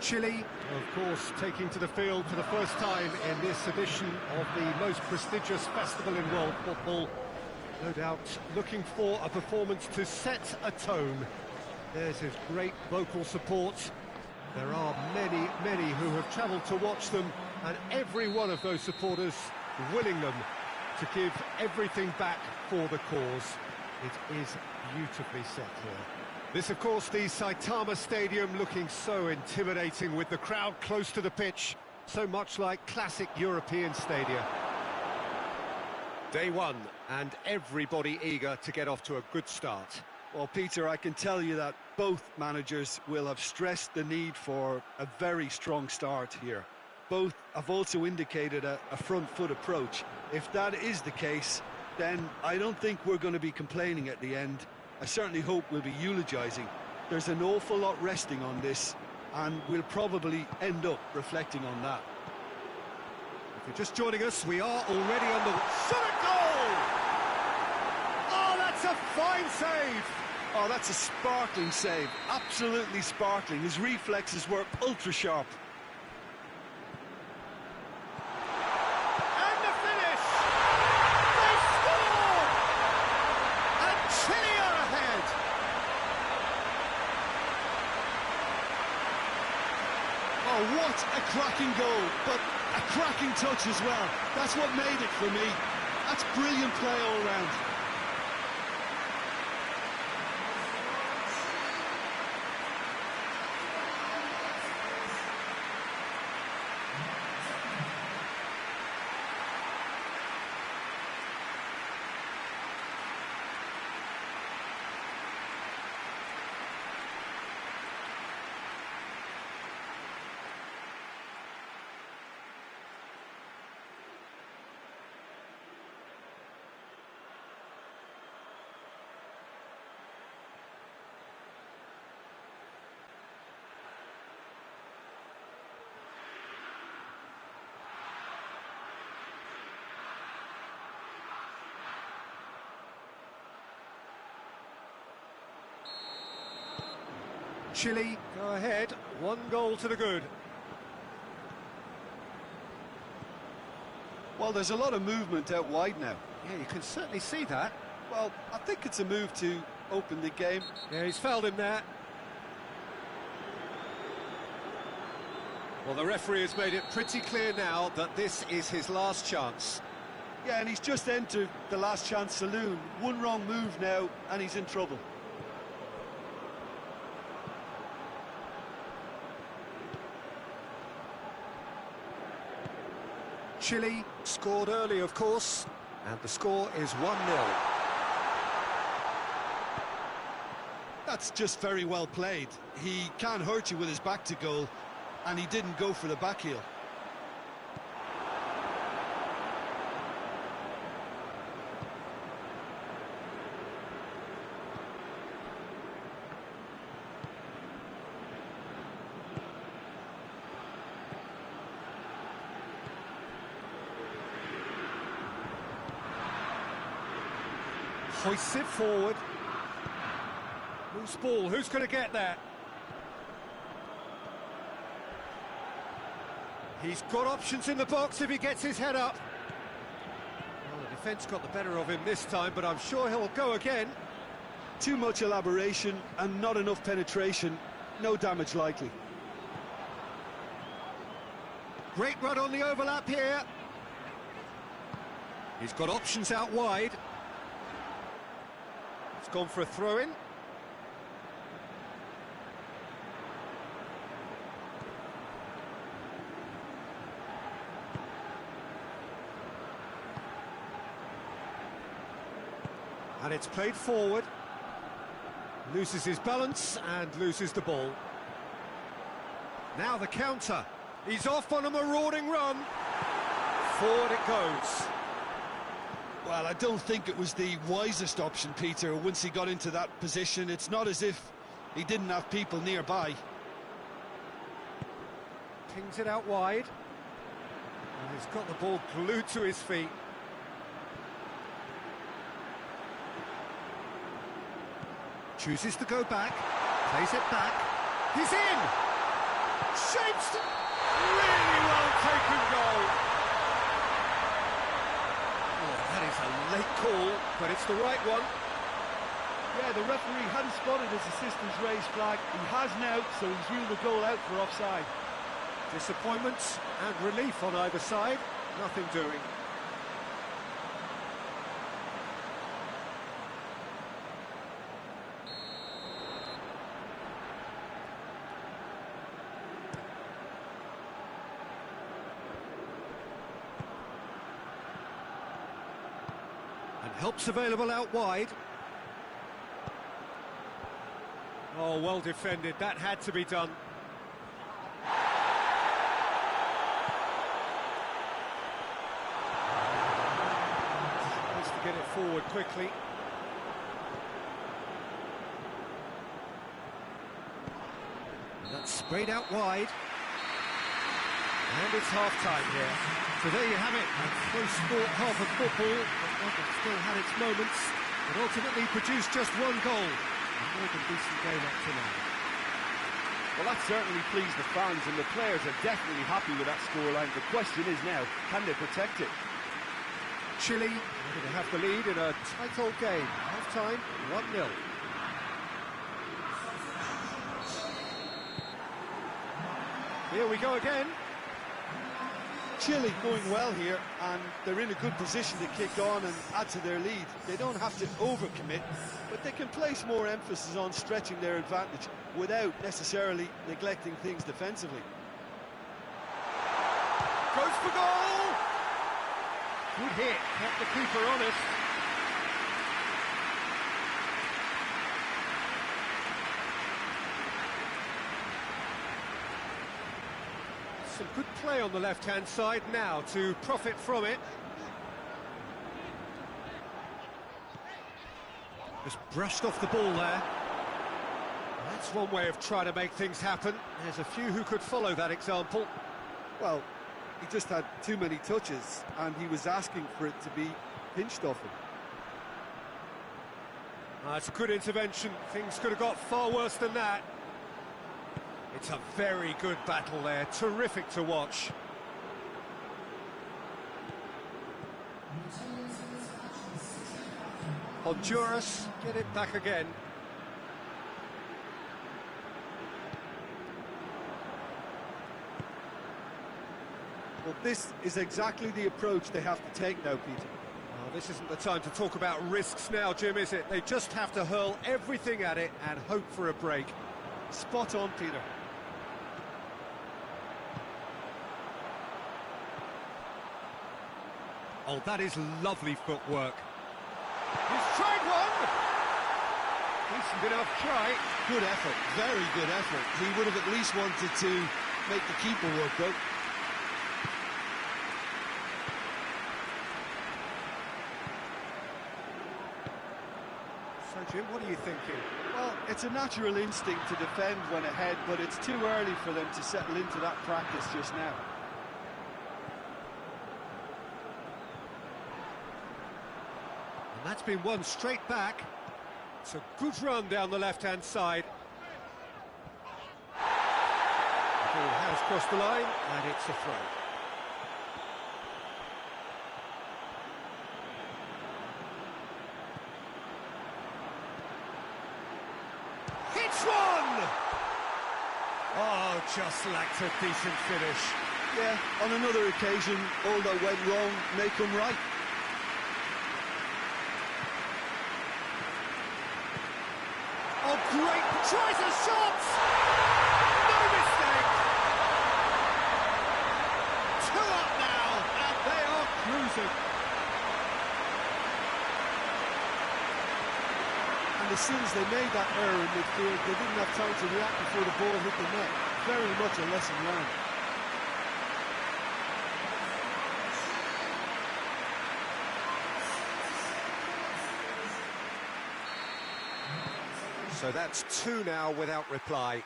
Chile, of course, taking to the field for the first time in this edition of the most prestigious festival in world football. No doubt looking for a performance to set a tone. There's his great vocal support. There are many who have travelled to watch them, and every one of those supporters willing them to give everything back for the cause. It is beautifully set here. This, of course, the Saitama Stadium, looking so intimidating with the crowd close to the pitch, so much like classic European stadia. Day one, and everybody eager to get off to a good start. Well, Peter, I can tell you that both managers will have stressed the need for a very strong start here. Both have also indicated a front foot approach. If that is the case, then I don't think we're going to be complaining at the end. I certainly hope we'll be eulogising. There's an awful lot resting on this, and we'll probably end up reflecting on that. If you're just joining us, we are already on the... Shot a goal! Oh, that's a fine save! Oh, that's a sparkling save. Absolutely sparkling. His reflexes were ultra-sharp. And the finish! They score! And Chile are ahead! Oh, what a cracking goal, but a cracking touch as well. That's what made it for me. That's brilliant play all round. Chile go ahead, 1 goal to the good. Well, there's a lot of movement out wide now. Yeah, you can certainly see that. Well, I think it's a move to open the game. Yeah, he's fouled him there. Well, the referee has made it pretty clear now that this is his last chance. Yeah, and he's just entered the last chance saloon. One wrong move now, and he's in trouble. Chile scored early, of course, and the score is 1-0. That's just very well played. He can't hurt you with his back to goal, and he didn't go for the back heel. Hoists it forward. Loose ball, who's going to get that? He's got options in the box if he gets his head up. Well, the defence got the better of him this time, but I'm sure he'll go again. Too much elaboration and not enough penetration. No damage likely. Great run on the overlap here. He's got options out wide. It's gone for a throw-in. And it's played forward. Loses his balance and loses the ball. Now the counter. He's off on a marauding run. Forward it goes. Well, I don't think it was the wisest option, Peter, once he got into that position. It's not as if he didn't have people nearby. Pings it out wide. And he's got the ball glued to his feet. Chooses to go back, plays it back. He's in! Shapes! Really well taken goal. Oh, that is a late call, but it's the right one. Yeah, the referee hadn't spotted his assistant's raised flag. He has now, so he's ruled the goal out for offside. Disappointment and relief on either side. Nothing doing. And help's available out wide. Oh, well defended. That had to be done. Wants to get it forward quickly. And that's sprayed out wide. And it's half-time here. So there you have it, a close sport half of football, but one that still had its moments, but ultimately produced just one goal. A more than decent game up to now. Well, that certainly pleased the fans, and the players are definitely happy with that scoreline. The question is now, can they protect it? Chile are going to have the lead in a tight old game. Half-time, 1-0. Here we go again. Chile going well here, and they're in a good position to kick on and add to their lead. They don't have to overcommit, but they can place more emphasis on stretching their advantage without necessarily neglecting things defensively. Goes for goal! Good hit, kept the keeper honest. Some good play on the left-hand side now to profit from it. Just brushed off the ball there. That's one way of trying to make things happen. There's a few who could follow that example. Well, he just had too many touches, and he was asking for it to be pinched off him. It's a good intervention. Things could have got far worse than that. It's a very good battle there, terrific to watch. Honduras get it back again. Well, this is exactly the approach they have to take now, Peter. Oh, this isn't the time to talk about risks now, Jim, is it? They just have to hurl everything at it and hope for a break. Spot on, Peter. Oh, that is lovely footwork. He's tried one! Decent enough try. Good effort, very good effort. He would have at least wanted to make the keeper work, though. So, Jim, what are you thinking? Well, it's a natural instinct to defend when ahead, but it's too early for them to settle into that practice just now. And that's been won straight back. It's a good run down the left-hand side. The ball has crossed the line, and it's a throw. Hits one! Oh, just lacked a decent finish. Yeah, on another occasion, all that went wrong may come right. Oh, great! Tries a shot! No mistake! 2 up now, and they are cruising. And as soon as they made that error in midfield, they didn't have time to react before the ball hit the net. Very much a lesson learned. So that's 2 now without reply.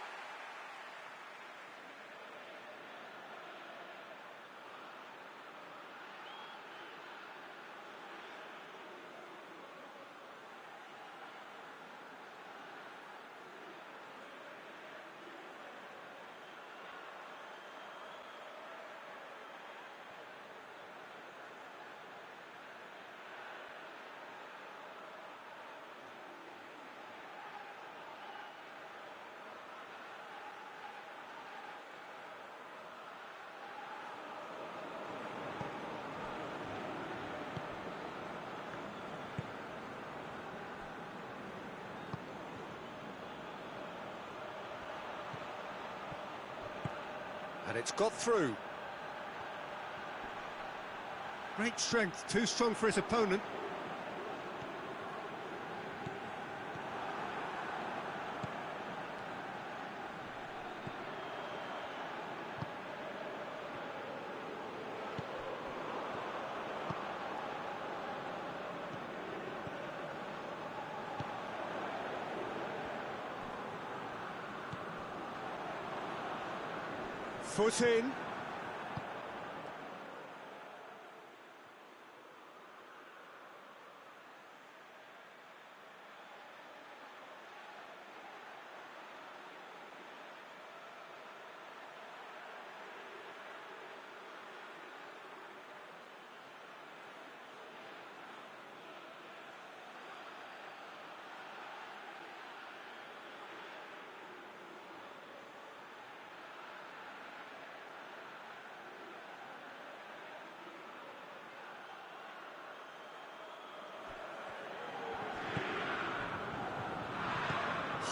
And it's got through. Great strength, too strong for his opponent. Foot in.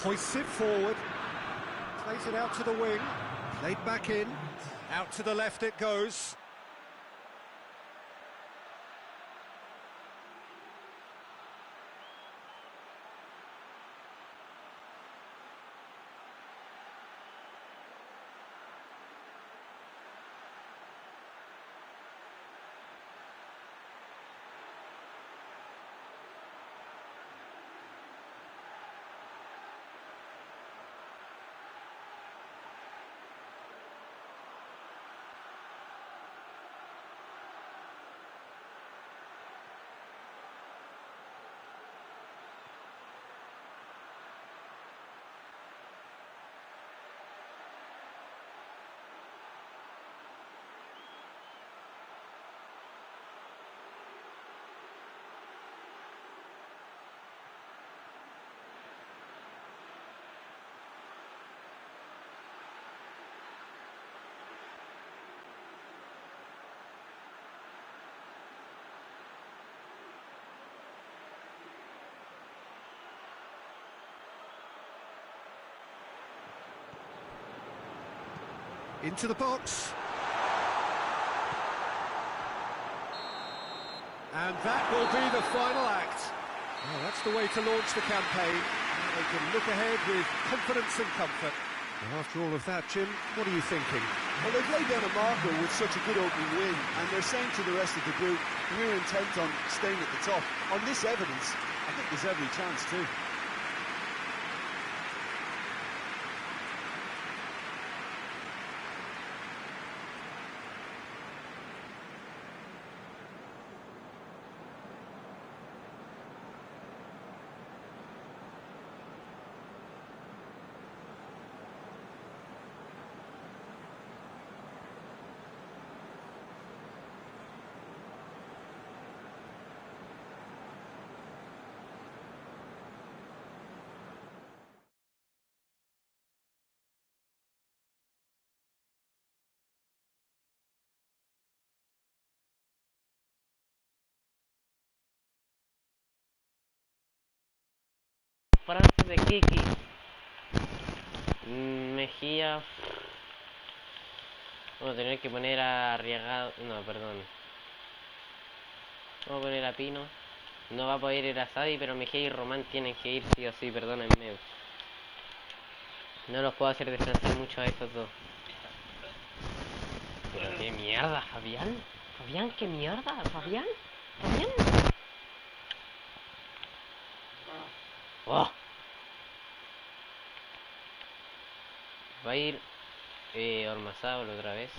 Hoists it forward, plays it out to the wing, played back in, out to the left it goes. Into the box. And that will be the final act. Well, that's the way to launch the campaign. They can look ahead with confidence and comfort. And after all of that, Jim, what are you thinking? Well, they've laid down a marker with such a good opening win, and they're saying to the rest of the group, we're intent on staying at the top. On this evidence, I think there's every chance too. Francia de Kiki. Mejía. Vamos a tener que poner a Arriagado. No, perdón. Vamos a poner a Pino. No va a poder ir a Sadi, pero Mejía y Román tienen que ir sí o sí, perdónenme. No los puedo hacer descansar mucho a esos dos. Pero qué mierda, Fabián. Fabián, qué mierda, Fabián. Fabián. Oh. Va a ir Ormazábal otra vez.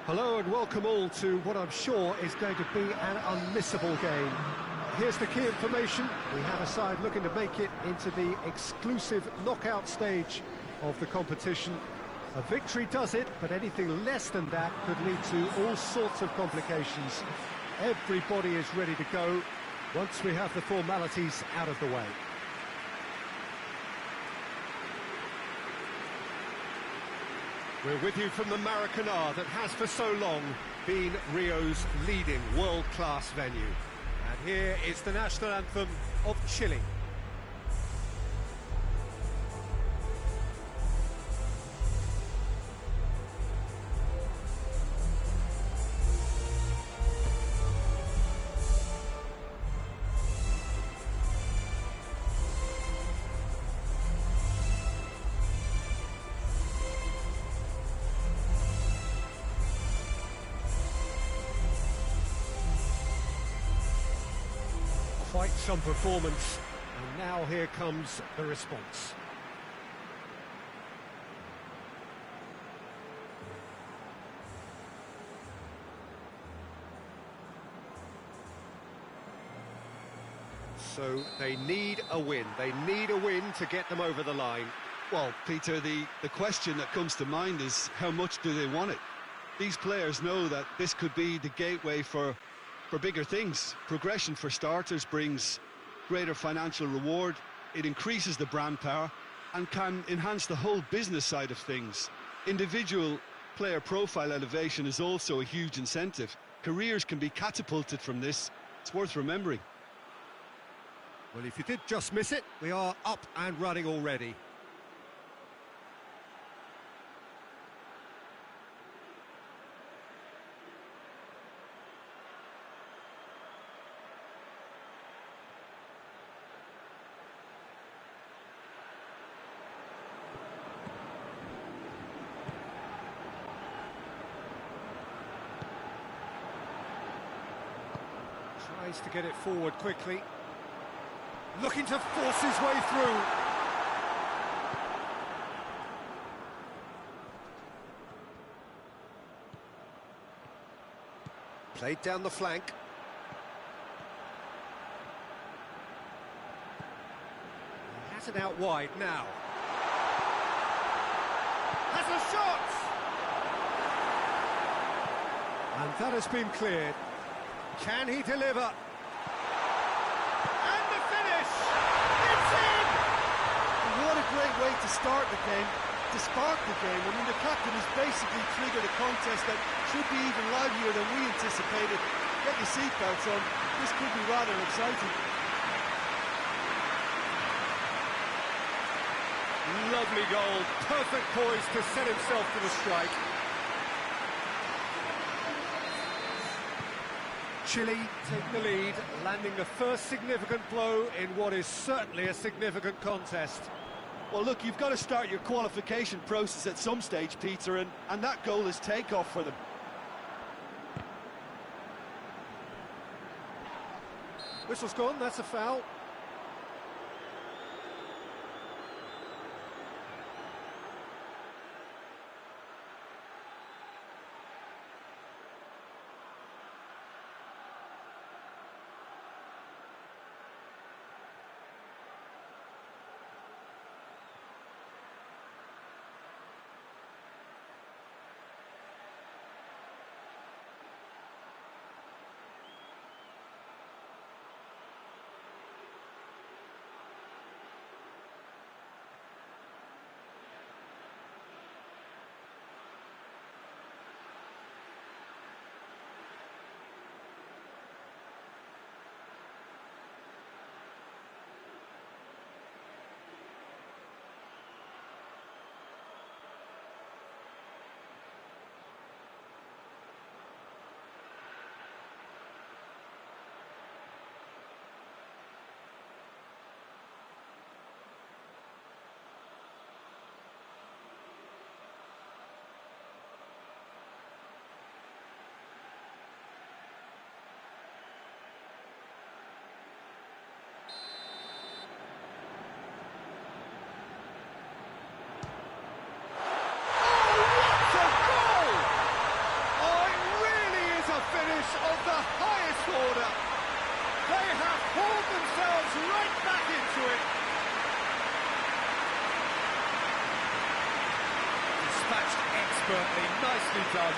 Hello and welcome all to what I'm sure is going to be an unmissable game. Here's the key information. We have a side looking to make it into the exclusive knockout stage of the competition. A victory does it, but anything less than that could lead to all sorts of complications. Everybody is ready to go once we have the formalities out of the way. We're with you from the Maracanã that has for so long been Rio's leading world-class venue. And here is the national anthem of Chile. Quite some performance, and now here comes the response. So they need a win. They need a win to get them over the line. Well, Peter, the question that comes to mind is how much do they want it? These players know that this could be the gateway for bigger things. Progression, for starters, brings greater financial reward, it increases the brand power and can enhance the whole business side of things. Individual player profile elevation is also a huge incentive. Careers can be catapulted from this. It's worth remembering. Well, if you did just miss it, we are up and running already. Tries to get it forward quickly. Looking to force his way through. Played down the flank. He has it out wide now. Has a shot! And that has been cleared. Can he deliver? And the finish! It's in! What a great way to start the game, to spark the game. I mean, the captain has basically triggered a contest that should be even livelier than we anticipated. Get your seatbelts on, this could be rather exciting. Lovely goal, perfect poise to set himself for the strike. Chile take the lead, landing the first significant blow in what is certainly a significant contest. Well, look, you've got to start your qualification process at some stage, Peter, and that goal is takeoff for them. Whistle's gone, that's a foul. Nicely done.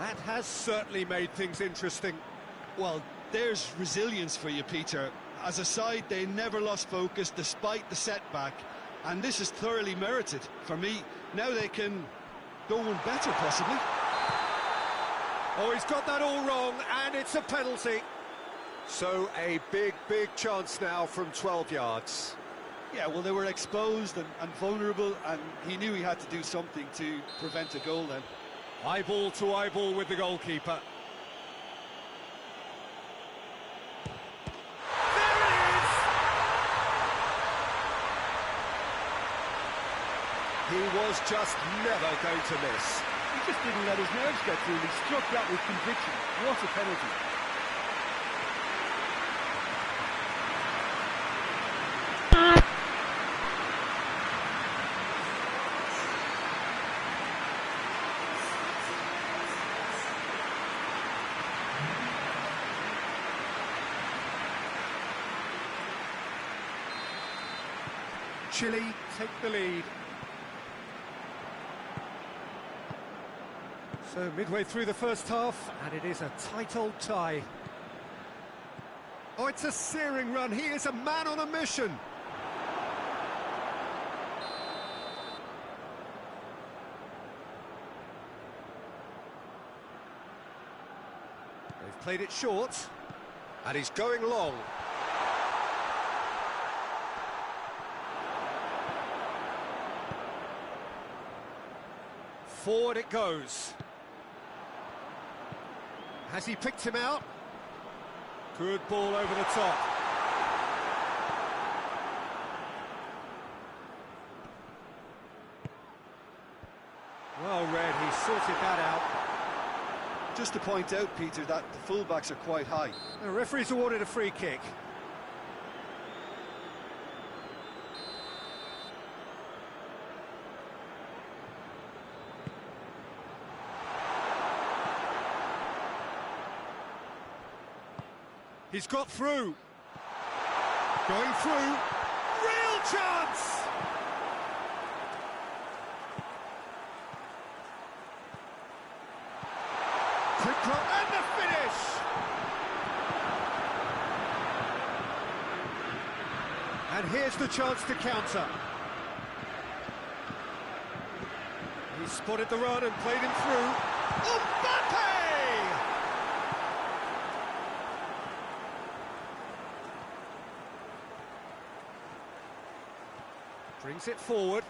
That has certainly made things interesting. Well, there's resilience for you, Peter. As a side, they never lost focus despite the setback, and this is thoroughly merited. For me, now they can go one better, possibly. Oh, he's got that all wrong, and it's a penalty. So a big chance now from 12 yards. Yeah, well, they were exposed and vulnerable, and he knew he had to do something to prevent a goal then. Eyeball to eyeball with the goalkeeper. There it is! He was just never going to miss. He just didn't let his nerves get through. He struck that with conviction. What a penalty. Chile take the lead. So midway through the first half, and it is a tight old tie. Oh, it's a searing run. He is a man on a mission. They've played it short, and he's going long. Forward it goes. Has he picked him out? Good ball over the top. Well read, he sorted that out. Just to point out, Peter, that the fullbacks are quite high. The referee's awarded a free kick. He's got through. Going through. Real chance! Quick run and the finish! And here's the chance to counter. He spotted the run and played him through. Mbappe! Brings it forward.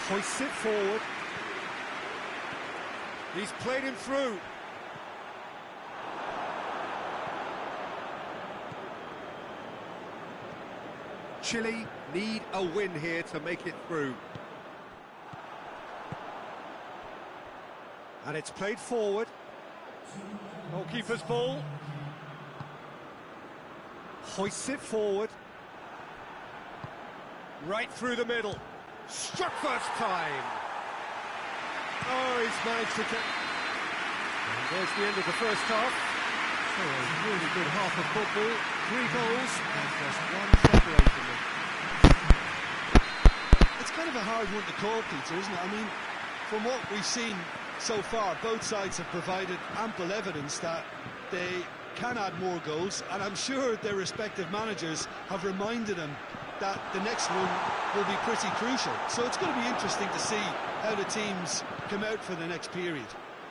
Hoists it forward. He's played him through. Chile need a win here to make it through. And it's played forward. Goalkeeper's ball. Hoists it forward. Right through the middle. Struck first time. Oh, he's managed to get... And there's the end of the first half. So a really good half of football. 3 goals and just one separating them. It's kind of a hard one to call, Peter, isn't it? I mean, from what we've seen so far, both sides have provided ample evidence that they can add more goals, and I'm sure their respective managers have reminded them that the next one will be pretty crucial. So it's going to be interesting to see how the teams come out for the next period.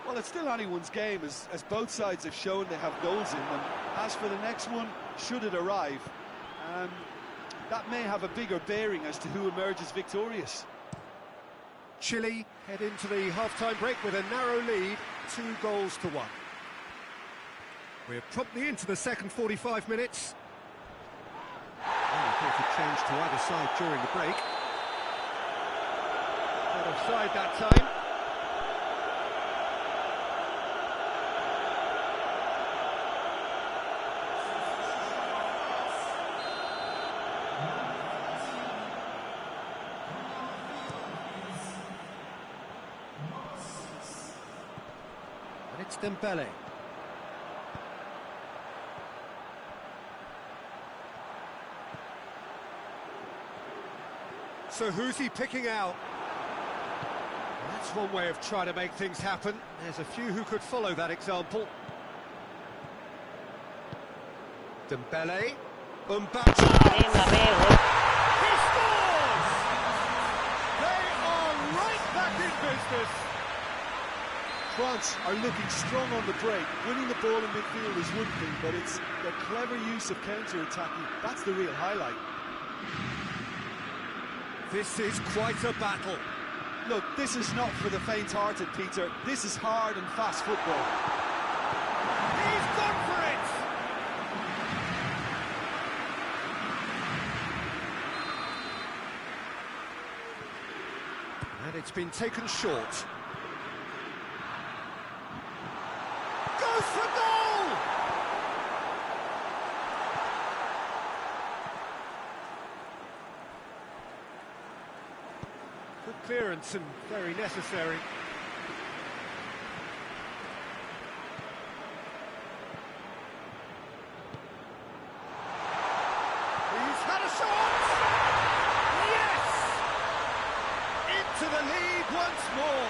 Well, it's still anyone's game, as both sides have shown they have goals in them. As for the next one, should it arrive, that may have a bigger bearing as to who emerges victorious. Chile head into the half-time break with a narrow lead, 2 goals to 1. We're promptly into the second 45 minutes. I thought it changed to either side during the break. Not offside that time. And it's Dembele. So who's he picking out? That's one way of trying to make things happen. There's a few who could follow that example. Dembele. Mbappe. He scores! They are right back in business. France are looking strong on the break. Winning the ball in midfield is one thing, but it's the clever use of counter-attacking. That's the real highlight. This is quite a battle. Look, this is not for the faint-hearted, Peter. This is hard and fast football. He's gone for it! And it's been taken short. Goes for goal! Good clearance and very necessary. He's had a shot! Yes! Into the lead once more.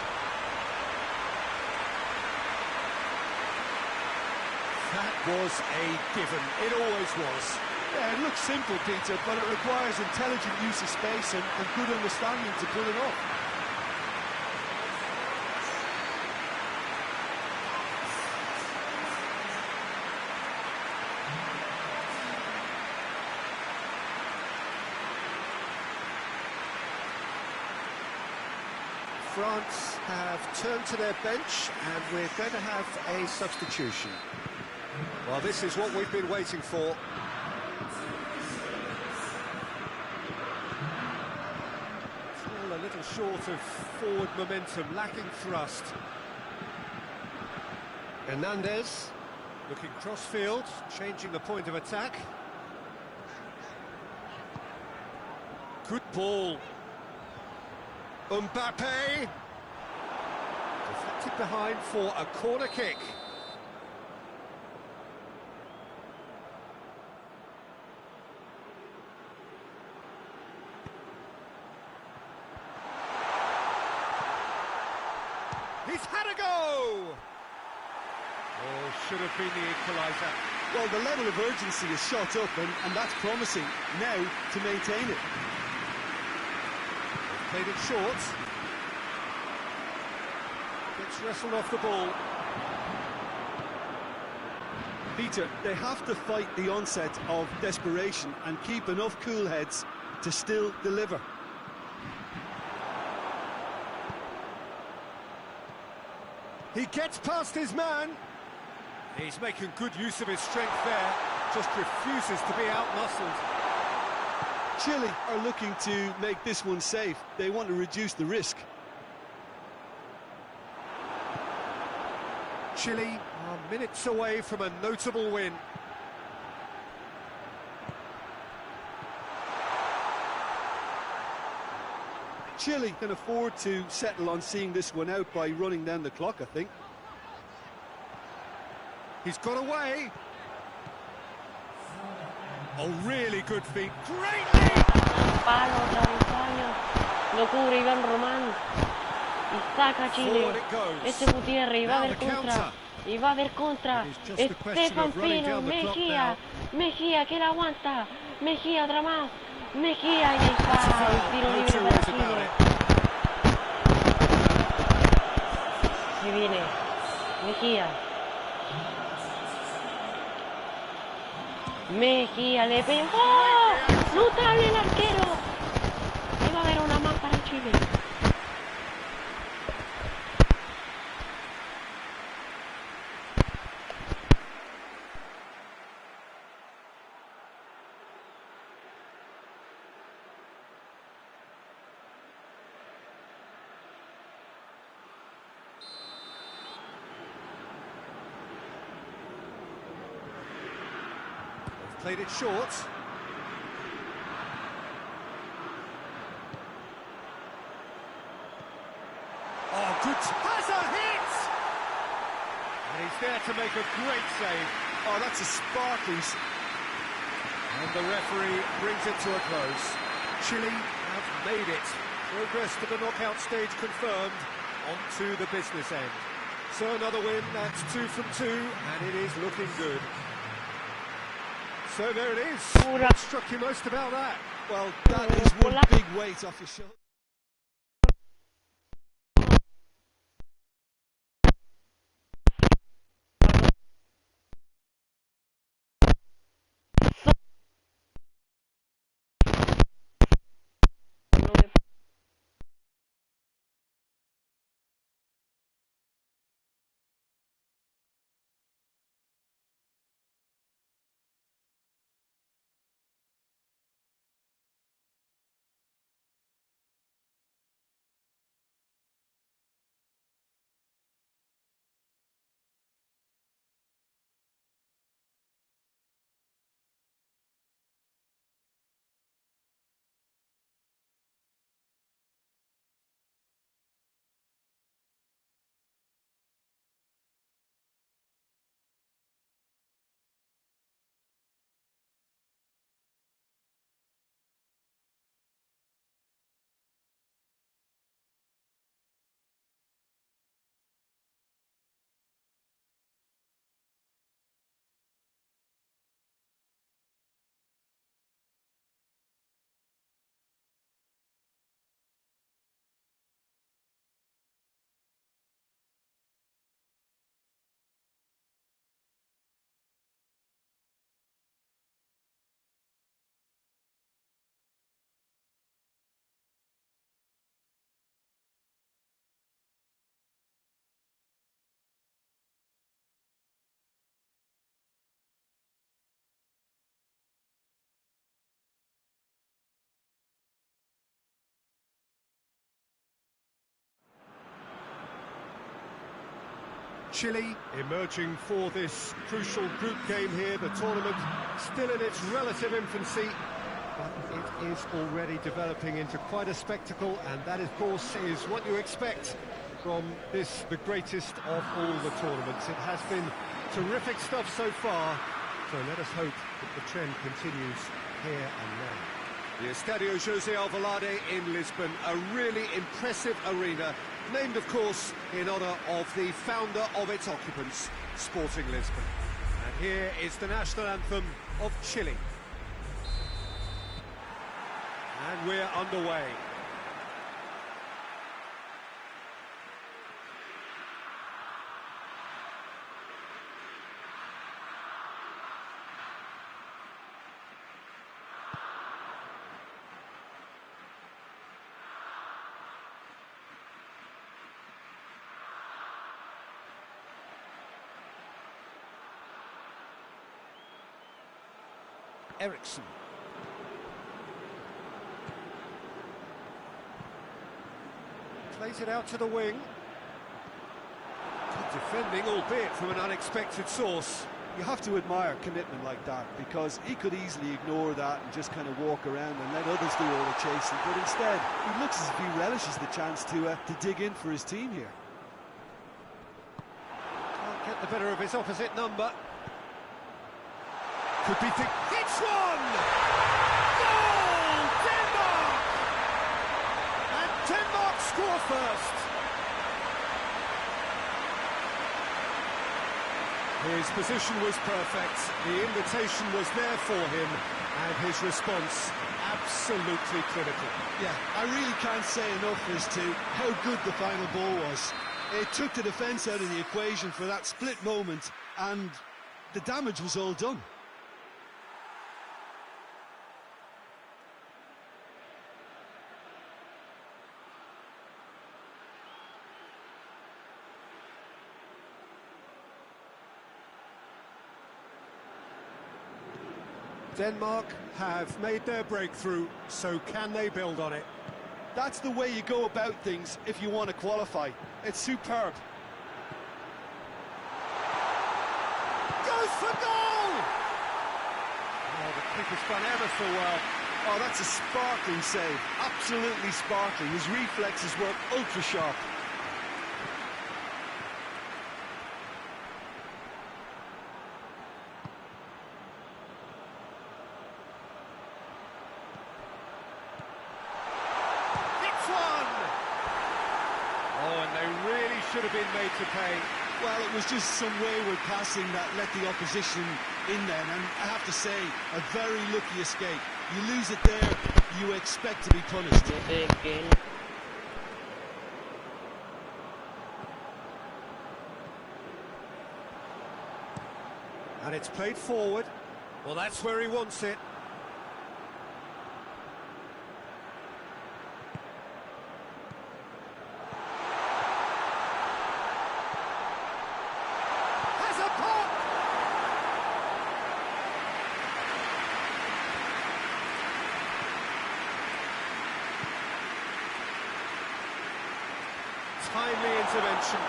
That was a given. It always was. Yeah, it looks simple, Peter, but it requires intelligent use of space and good understanding to pull it off. France have turned to their bench and we're going to have a substitution. Well, this is what we've been waiting for. Still a little short of forward momentum, lacking thrust. Hernandez looking cross-field, changing the point of attack. Good ball. Mbappe! Deflected behind for a corner kick. He's had a go! Oh, should have been the equaliser. Well, the level of urgency is shot up, and that's promising. Now to maintain it. Played it short. Gets wrestled off the ball. Peter, they have to fight the onset of desperation and keep enough cool heads to still deliver. He gets past his man. He's making good use of his strength there. Just refuses to be out-muscled. Chile are looking to make this one safe. They want to reduce the risk. Chile are minutes away from a notable win. Chile can afford to settle on seeing this one out by running down the clock, I think. He's got away. Oh, really good feet. Great lead! Palo, travesaño. Locura, Iván Román. Y saca Chile. Este Gutiérrez, y va a haber contra. Y va a haber contra. Estefan Pino, Mejía. Mejía, que la aguanta. Mejía, otra más. Mejía, y ahí está. El tiro libre para Chile. Se viene. Mejía. Mejía le pegó. Notable el arquero. Y va a haber una más para Chile. Played it short. Oh, good. Has a hit! And he's there to make a great save. Oh, that's a sparkling... And the referee brings it to a close. Chile have made it. Progress to the knockout stage confirmed. On to the business end. So another win, that's 2 from 2, and it is looking good. So there it is. What struck you most about that? Well, that is one big weight off your shoulder. Chile emerging for this crucial group game here. The tournament still in its relative infancy, but it is already developing into quite a spectacle, and that, of course, is what you expect from this, the greatest of all the tournaments. It has been terrific stuff so far, so let us hope that the trend continues here and now. The Estadio José Alvalade in Lisbon, a really impressive arena, named, of course, in honour of the founder of its occupants, Sporting Lisbon. And here is the national anthem of Chile. And we're underway. Eriksson. Plays it out to the wing. Good defending, albeit from an unexpected source. You have to admire commitment like that, because he could easily ignore that and just kind of walk around and let others do all the chasing, but instead he looks as if he relishes the chance to dig in for his team here. Can't get the better of his opposite number. Could be hits one! Goal! Denmark! And Denmark score first. His position was perfect, the invitation was there for him, and his response absolutely critical. Yeah, I really can't say enough as to how good the final ball was. It took the defence out of the equation for that split moment, and the damage was all done. Denmark have made their breakthrough, so can they build on it? That's the way you go about things if you want to qualify. It's superb. Goes for goal! Oh, the keeper's done ever so well. Oh, that's a sparkling save. Absolutely sparkling. His reflexes work ultra sharp. should have been made to pay. Well, it was just some wayward passing that let the opposition in then, and I have to say, a very lucky escape. You lose it there, you expect to be punished. And it's played forward. Well, that's where he wants it. Has a pop! Timely intervention.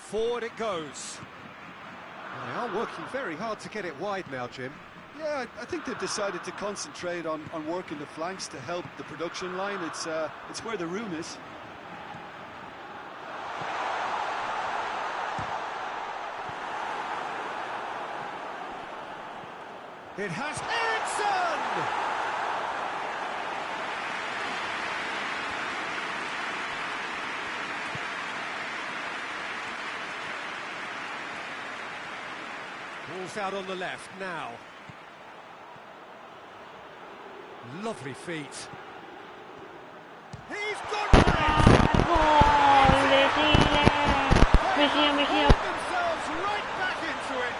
Forward it goes. They are working very hard to get it wide now, Jim. Yeah, I think they've decided to concentrate on working the flanks to help the production line. It's where the room is. It has Eriksson! Ball's out on the left now. Lovely feet. He's got it! Pulled themselves right back into it.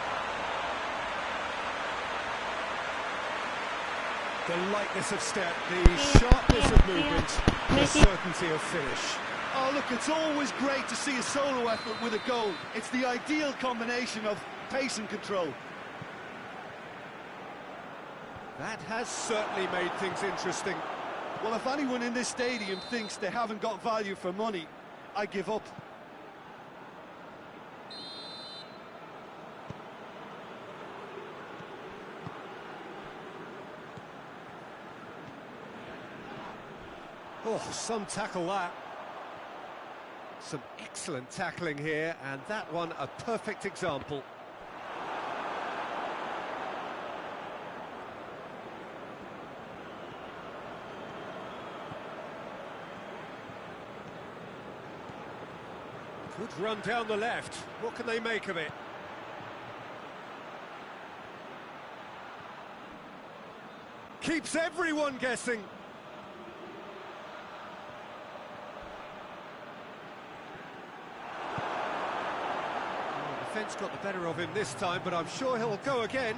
The lightness of step, the sharpness of movement, the certainty of finish. Oh, look, it's always great to see a solo effort with a goal. It's the ideal combination of pace and control. That has certainly made things interesting. Well, if anyone in this stadium thinks they haven't got value for money, I give up. Oh, some tackle that. Some excellent tackling here, and that one a perfect example. Good run down the left. What can they make of it? Keeps everyone guessing. Defence got the better of him this time, but I'm sure he'll go again.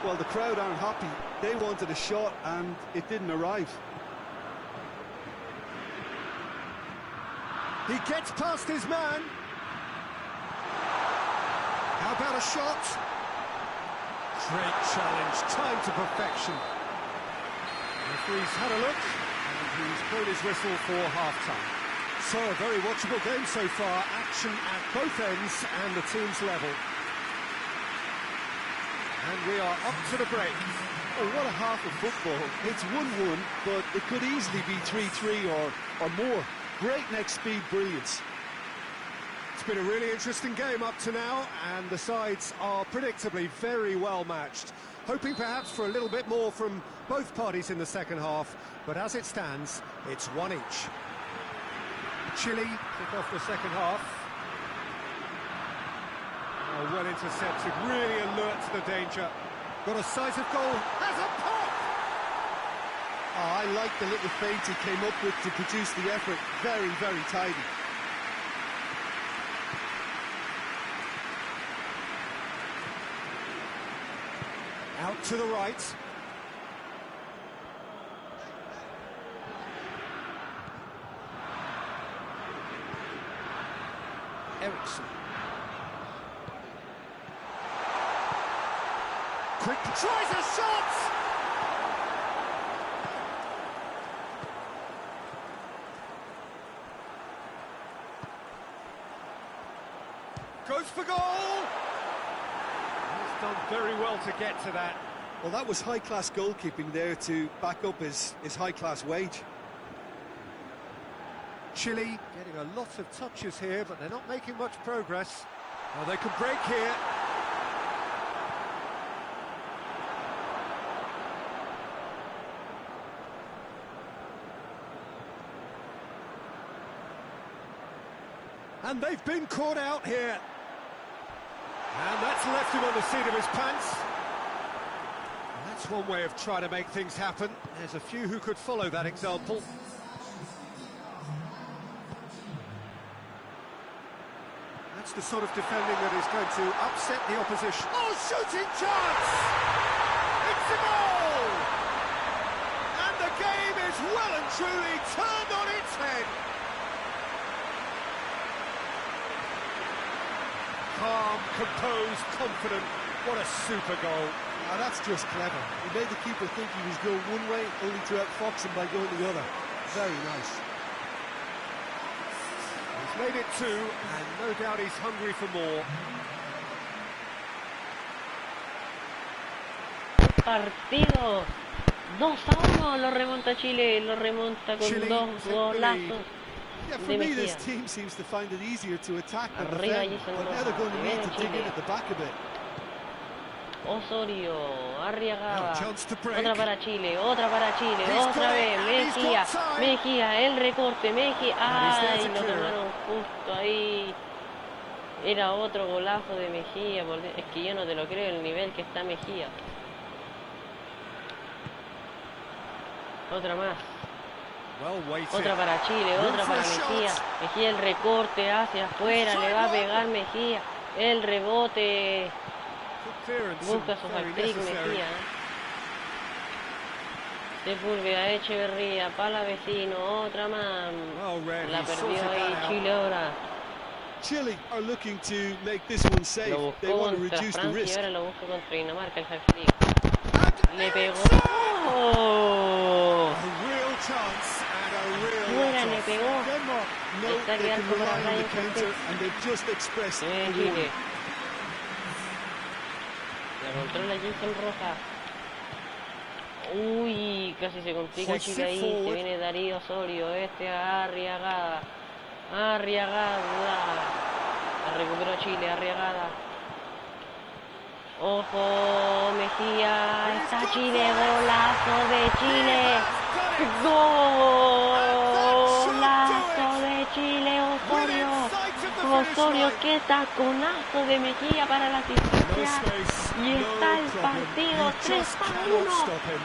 Well, the crowd aren't happy. They wanted a shot and it didn't arrive. He gets past his man. How about a shot? Great challenge, time to perfection. The referee's had a look and he's blown his whistle for half-time. So, a very watchable game so far, action at both ends and the team's level. And we are up to the break. Oh, what a half of football. It's 1-1, but it could easily be 3-3 or more. Breakneck speed brilliance. It's been a really interesting game up to now, and the sides are predictably very well matched. Hoping perhaps for a little bit more from both parties in the second half, but as it stands, it's one each. Chile kick off the second half. Oh, well intercepted, really alert to the danger. Got a sight of goal, has a pop! Oh, I like the little feint he came up with to produce the effort. Very, very tidy. Out to the right. Eriksson. Quick, tries a shot! Goes for goal! He's done very well to get to that. Well, that was high-class goalkeeping there to back up his high-class wage. Chile getting a lot of touches here, but they're not making much progress. Well, they can break here. And they've been caught out here. And that's left him on the seat of his pants. And that's one way of trying to make things happen. There's a few who could follow that example. That's the sort of defending that is going to upset the opposition. Oh, shooting chance! It's a goal! And the game is well and truly turned on its head. Calm, composed, confident. What a super goal. Now that's just clever. He made the keeper think he was going one way, only to outfox him by going the other. Very nice. He's made it 2, and no doubt he's hungry for more. Partido 2-1, lo remonta Chile, lo remonta con Chile 2 golazos. Yeah, for de me, Mejía. this team seems to find it easier to attack than Arriba defend, Jason but now they're going to Rojas, need bien to dig in Chile. at the back a bit. Osorio, Arriagada, Now, chance to break. otra para Chile, otra para Chile, He's otra got it, vez, and he's Mejía, got time. Mejía, el recorte, Mejía, And he's there ay, to lo clear it. tomaron justo ahí, era otro golazo de Mejía, es que yo no te lo creo el nivel que está Mejía. Otra más, Well weighted. otra para Chile, Room otra for para a shot. Mejía, Mejía el recorte hacia afuera, le va a pegar Mejía, el rebote. Good clearance Busca and su very hat-trick necessary. Mejía. Sepúlveda, Echeverría, Pala Vecino, otra más. Well read. La He perdió sorted ahí that out. Chile ahora. Chile are looking to make this one safe. Lo They buscó want to contra reduce the Francia y risk. ahora lo busca contra Dinamarca el hat-trick. And Le pegó. it's ¡Oh! a real chance and a real Fuera, le let-off. pegó. Denmark know Está they can quedando rely para on the Ryan counter, Cortés. and they've just expressed Bien, the Chile. warning. La controla Jason Rojas. Uy, casi se complica Hoists Chile it ahí. Se forward. viene Darío Osorio. Este a Arriagada. Arriagada. La recuperó Chile, Arriagada. Ojo, Mejía. Está Chile, golazo de Chile. Golazo de Chile, Osorio. Osorio, qué taconazo de Mejía para la asistencia. Y está el partido 3-1.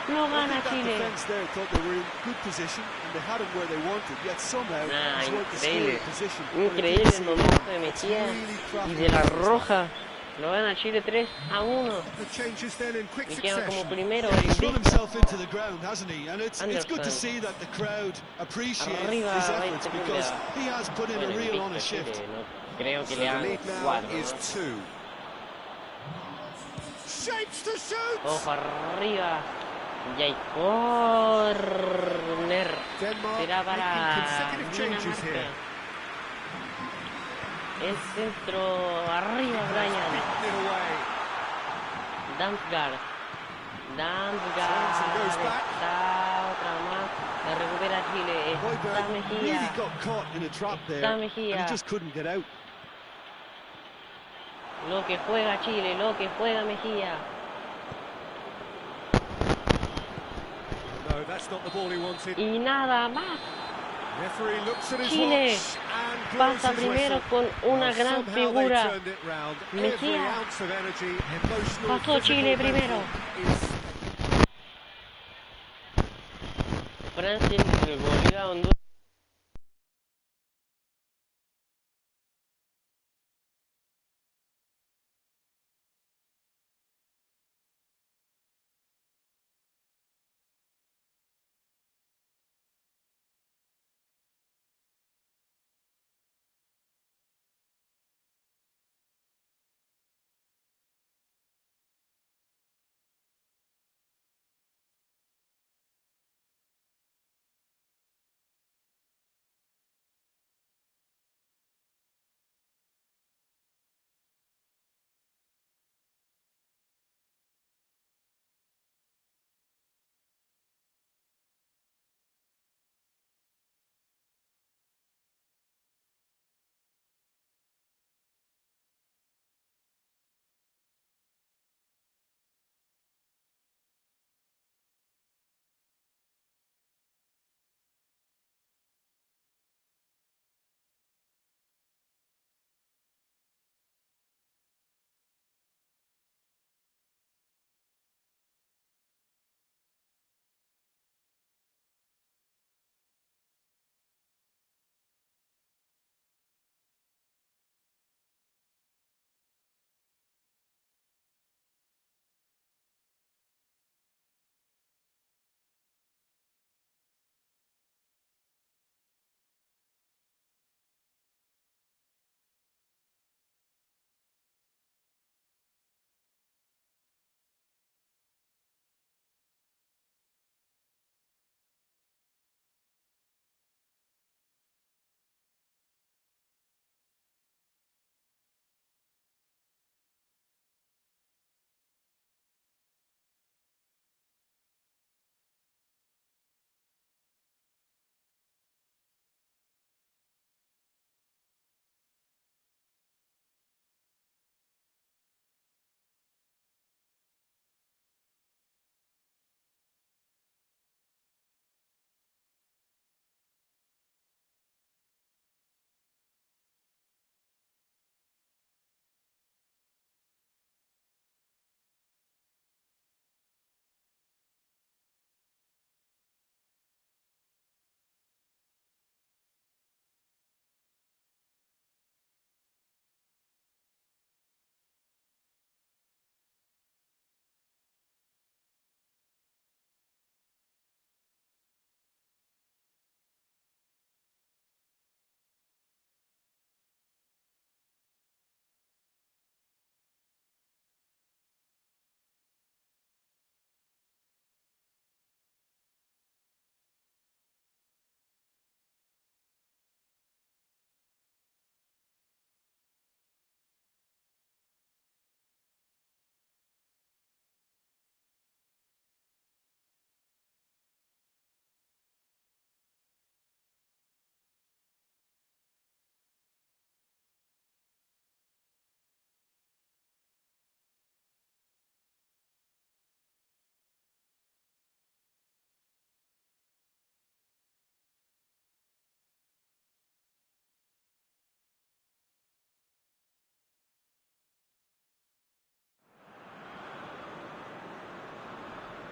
Lo gana That Chile. defense there thought they were in good position and they had him where they wanted, yet somehow Nah, just weren't the increíble. scoring position. But it Increíble didn't el seem momento wrong. de It's Mejía really crafty y de la business. Roja. Lo gana Chile 3-1. The changes then in quick Y queda como succession. primero Yeah, el he's run invicto. himself into the ground, hasn't he? And it's good to Anderson. see that the crowd appreciate Arriba, his 20 efforts because Sepúlveda. he has put in a Bueno, real invicto honest Chile, shift. no creo que So le the hagan lead now 4, is ¿no? 2. Shapes to shoot! Ojo arriba. Y hay corner. Denmark Será para making consecutive changes Dinamarca. here. El centro arriba, Brian. Beaten it away. Damsgaard. Johnson goes back. Está otra más. La recupera Chile. Está Hoiberg really Mejía. got caught in a trap there Está and Mejía. he just couldn't get out. Lo que juega Chile, lo que juega Mejía. No, that's not the ball he wanted. Y nada más. Referee looks at his Chile watch and blows pasa his primero whistle. con una Well, gran somehow they figura. turned it round. Mejía. Every ounce of energy, emotional, Pasó Chile physical, primero. mental is Francia goleó a Honduras.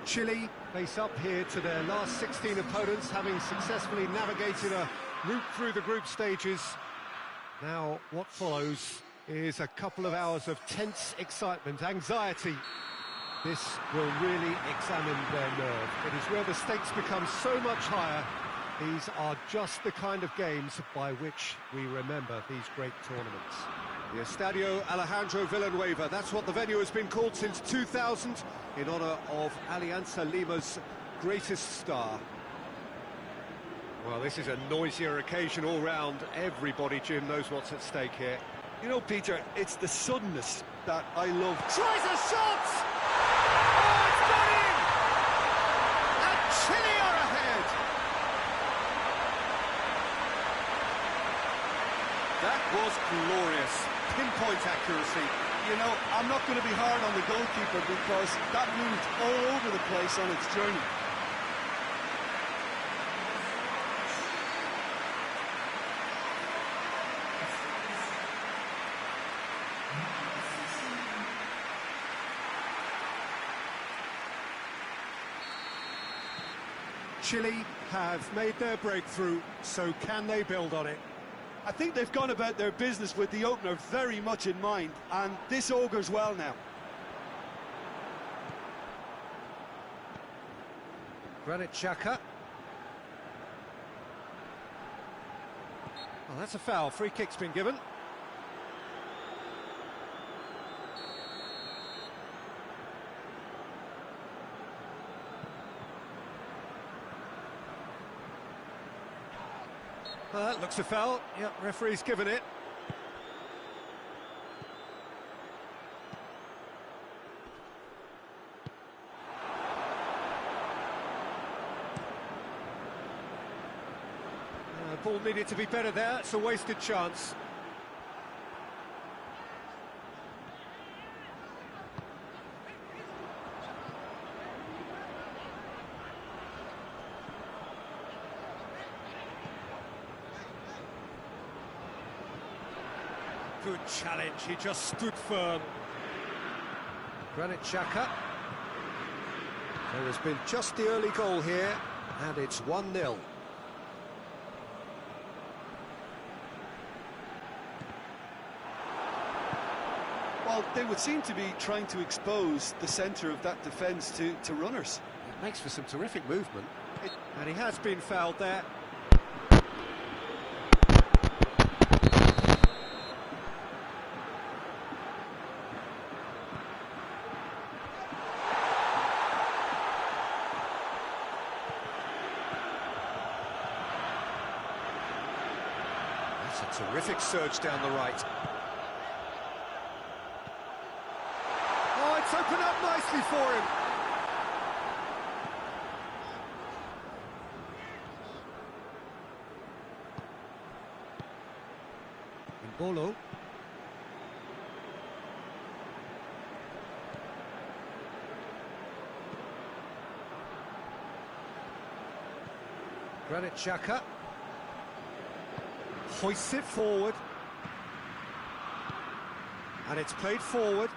Chile face up here to their last 16 opponents, having successfully navigated a route through the group stages. Now, what follows is a couple of hours of tense excitement, anxiety. This will really examine their nerve. It is where the stakes become so much higher. These are just the kind of games by which we remember these great tournaments. The Estadio Alejandro Villanueva, that's what the venue has been called since 2000, in honour of Alianza Lima's greatest star. Well, this is a noisier occasion all round. Everybody, Jim, knows what's at stake here. You know, Peter, it's the suddenness that I love. Tries a shot! Oh, it's got in! And Chile are ahead! That was glorious. Pinpoint accuracy. You know, I'm not going to be hard on the goalkeeper because that moved all over the place on its journey. Chile have made their breakthrough, so can they build on it? I think they've gone about their business with the opener very much in mind, and this augurs well now. Granit Xhaka. Well, that's a foul. Free kick's been given. That looks a foul. Yep, referee's given it. Ball needed to be better there. It's a wasted chance. Good challenge, he just stood firm. Granit Xhaka. So there's been just the early goal here, and it's 1-0. Well, they would seem to be trying to expose the centre of that defence to runners. It makes for some terrific movement. And he has been fouled there. That's a terrific surge down the right. Oh, it's opened up nicely for him. Bolo. Granit Xhaka hoists it forward, and it's played forward.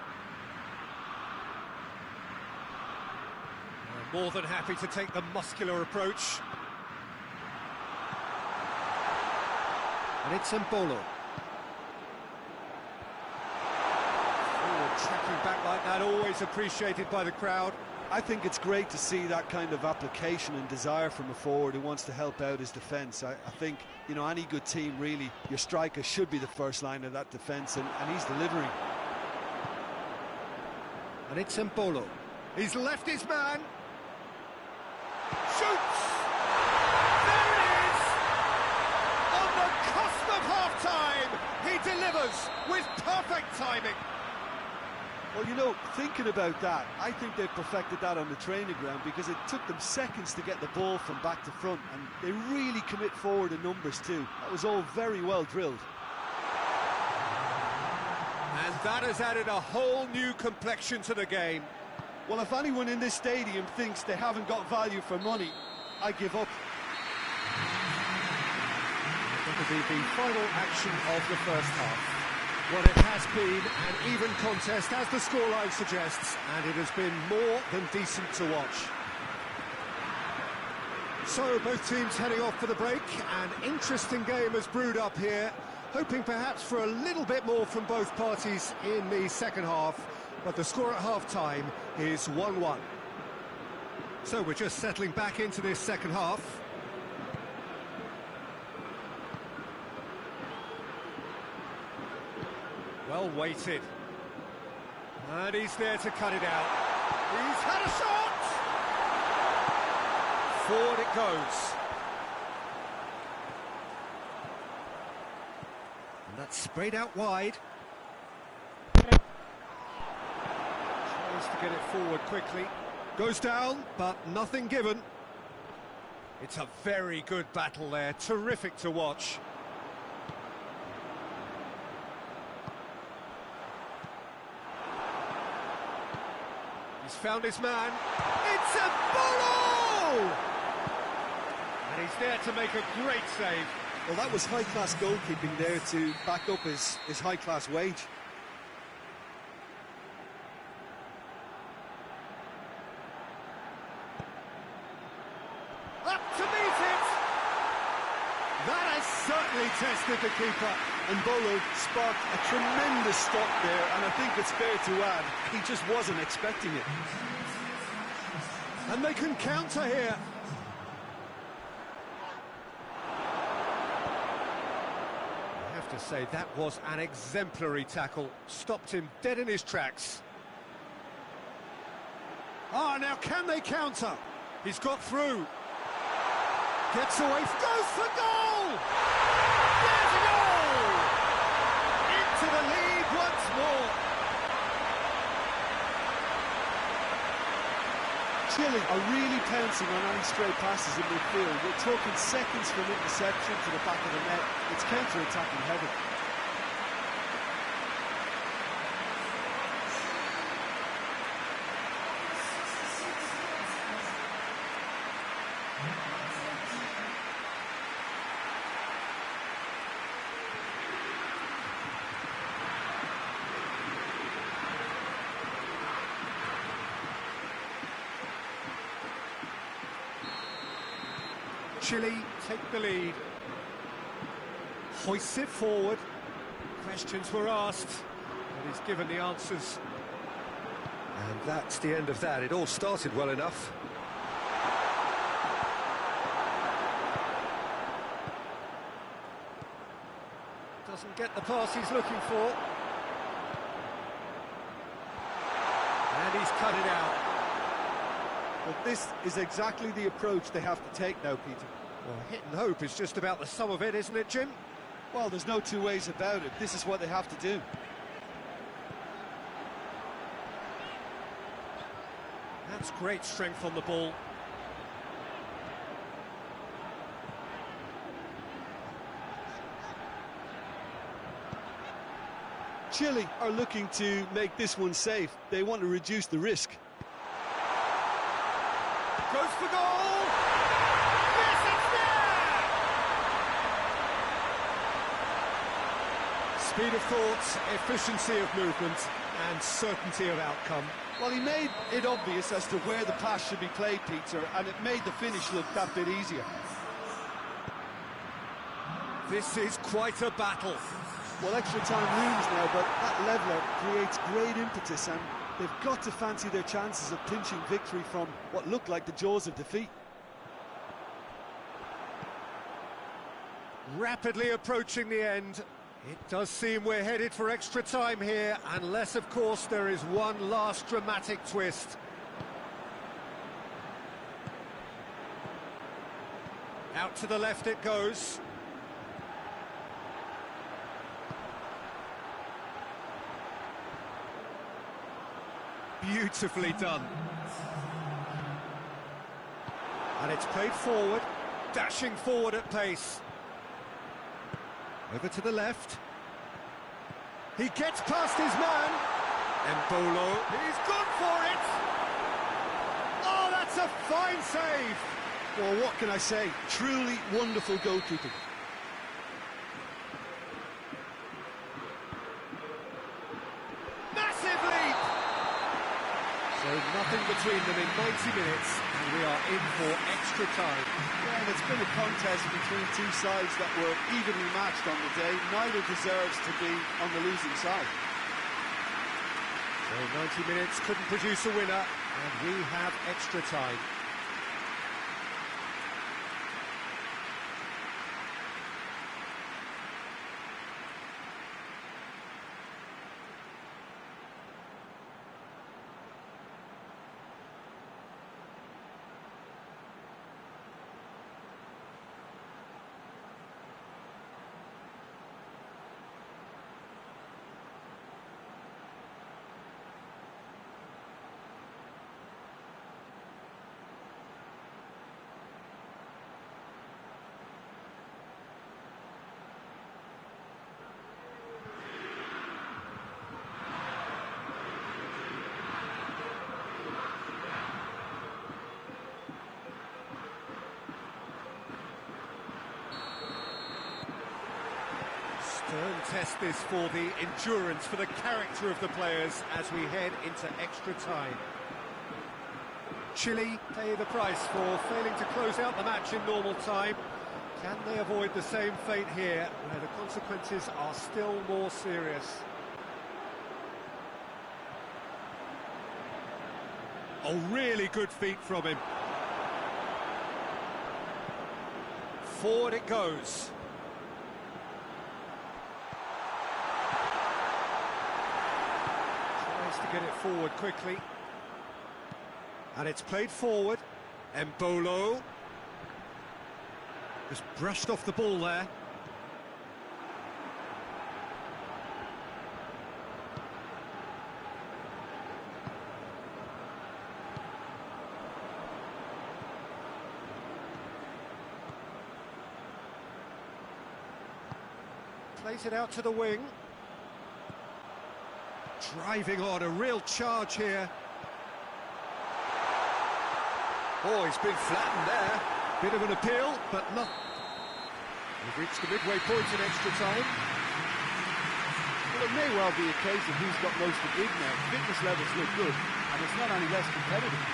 More than happy to take the muscular approach. And it's Mbolo. Tracking back like that, always appreciated by the crowd. I think it's great to see that kind of application and desire from a forward who wants to help out his defence. I think, you know, any good team, really, your striker should be the first line of that defence, and he's delivering. And it's Mbolo. He's left his man. Shoots! There it is! On the cusp of half-time, he delivers with perfect timing. Well, you know, thinking about that, I think they've perfected that on the training ground because it took them seconds to get the ball from back to front, and they really commit forward in numbers too. That was all very well drilled. And that has added a whole new complexion to the game. Well, if anyone in this stadium thinks they haven't got value for money, I give up. That'll be the final action of the first half. Well, it has been an even contest, as the scoreline suggests, and it has been more than decent to watch. So both teams heading off for the break. An interesting game has brewed up here, hoping perhaps for a little bit more from both parties in the second half, but the score at half-time is 1-1. So we're just settling back into this second half. Well weighted. And he's there to cut it out. He's had a shot! Forward it goes. And that's sprayed out wide. Tries to get it forward quickly. Goes down, but nothing given. It's a very good battle there. Terrific to watch. He's found his man. It's a bolo! And he's there to make a great save. Well, that was high-class goalkeeping there to back up his high-class wage. Up to meet it! That has certainly tested the keeper. And Bolo sparked a tremendous stop there, and I think it's fair to add, he just wasn't expecting it. And they can counter here. I have to say, that was an exemplary tackle. Stopped him dead in his tracks. Ah, now can they counter? He's got through. Gets away, goes for goal! There's a goal! Into the lead once more. Chile are really pouncing on any stray passes in midfield. We're talking seconds from interception to the back of the net. It's counter-attacking heavy. Chile take the lead. Hoists it forward. Questions were asked, but he's given the answers. And that's the end of that. It all started well enough. Doesn't get the pass he's looking for. And he's cut it out. But this is exactly the approach they have to take now, Peter. Well, hit and hope is just about the sum of it, isn't it, Jim? Well, there's no two ways about it. This is what they have to do. That's great strength on the ball. Chile are looking to make this one safe. They want to reduce the risk. Goes for goal! Yes, it's there! Speed of thought, efficiency of movement, and certainty of outcome. Well, he made it obvious as to where the pass should be played, Peter, and it made the finish look that bit easier. This is quite a battle. Well, extra time looms now, but that leveller creates great impetus, and they've got to fancy their chances of pinching victory from what looked like the jaws of defeat. Rapidly approaching the end. It does seem we're headed for extra time here, unless, of course, there is one last dramatic twist. Out to the left it goes. Beautifully done. And it's played forward, dashing forward at pace. Over to the left. He gets past his man. Embolo, he's gone for it! Oh, that's a fine save! Well, what can I say? Truly wonderful goalkeeping. Massive leap! So nothing between them in 90 minutes, and we are in for extra time. it's been a contest between two sides that were evenly matched on the day. Neither deserves to be on the losing side. So 90 minutes couldn't produce a winner, and we have extra time. Stern test this for the endurance, for the character of the players as we head into extra time. Chile pay the price for failing to close out the match in normal time. Can they avoid the same fate here, where the consequences are still more serious? Oh, really good feet from him. Forward it goes. To get it forward quickly, and it's played forward. Embolo just brushed off the ball there. Plays it out to the wing. Driving on, a real charge here. Oh, he's been flattened there. Bit of an appeal, but not. We've reached the midway point in extra time. Well, it may well be a case of who's got most to give now. Fitness levels look good, and it's not any less competitive.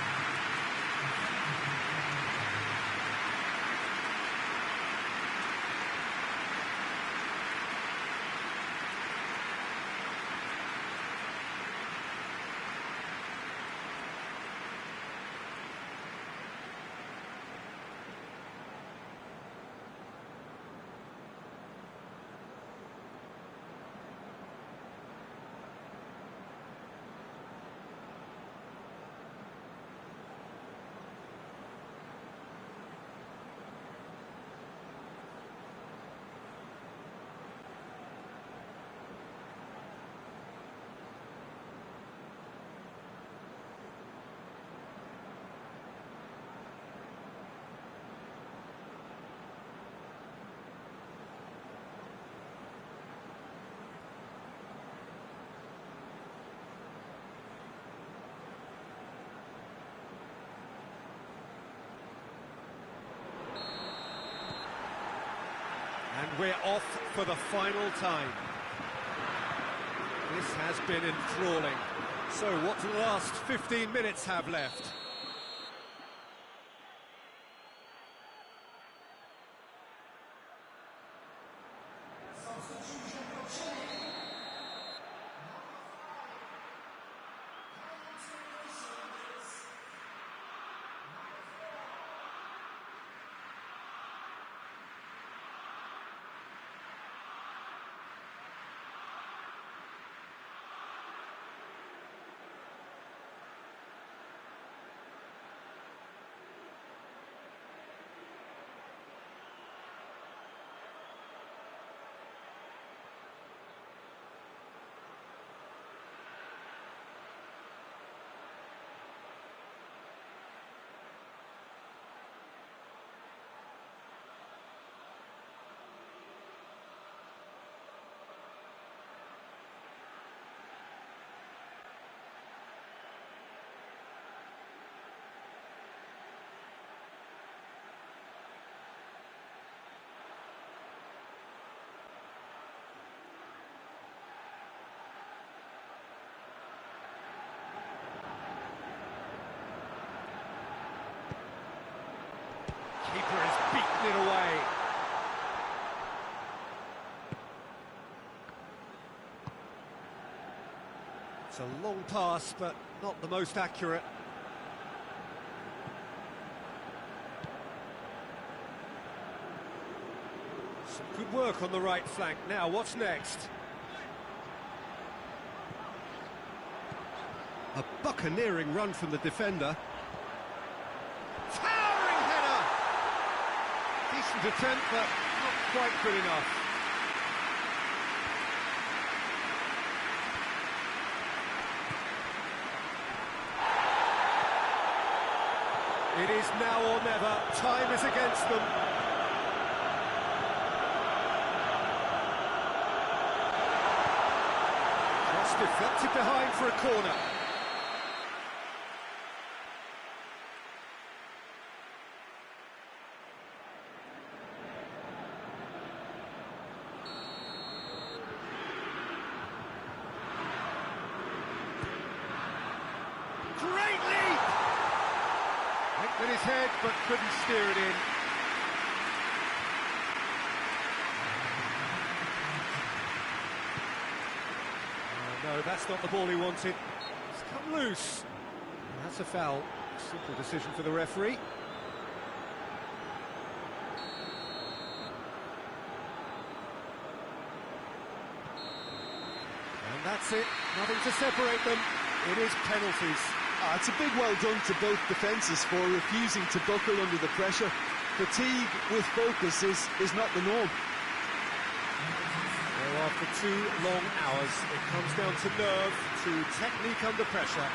And we're off for the final time. This has been enthralling. So what do the last 15 minutes have left? hidden it away. It's a long pass, but not the most accurate. Some good work on the right flank. Now, what's next? A buccaneering run from the defender. Towering header! Decent attempt, but not quite good enough. It is now or never. Time is against them. Just deflected behind for a corner. Great leap! Went with his head, but couldn't steer it in. No, that's not the ball he wanted. It's come loose. And that's a foul. Simple decision for the referee. And that's it. Nothing to separate them. It is penalties. It's a big well done to both defences for refusing to buckle under the pressure. Fatigue with focus is not the norm. Well, after 2 long hours, it comes down to nerve, to technique under pressure,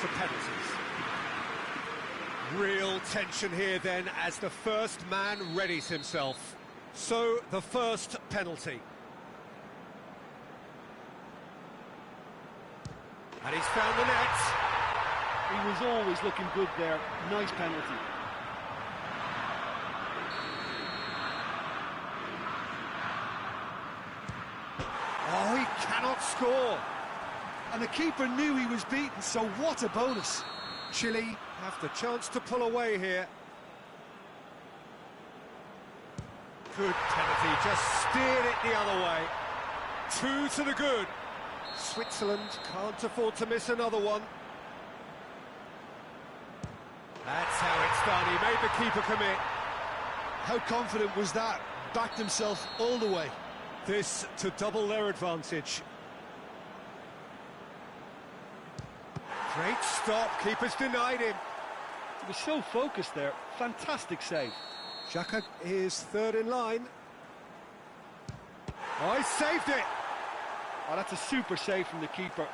to penalties. Real tension here then as the first man readies himself. So, the first penalty. And he's found the net. He was always looking good there. Nice penalty. Oh, he cannot score. And the keeper knew he was beaten, so what a bonus. Chile have the chance to pull away here. Good penalty, just steered it the other way. 2 to the good. Switzerland can't afford to miss another one. That's how it's done. He made the keeper commit. How confident was that? Backed himself all the way. This to double their advantage. Great stop. Keeper's denied him. He was so focused there. Fantastic save. Xhaka is third in line. Oh, he saved it. Oh, that's a super save from the keeper.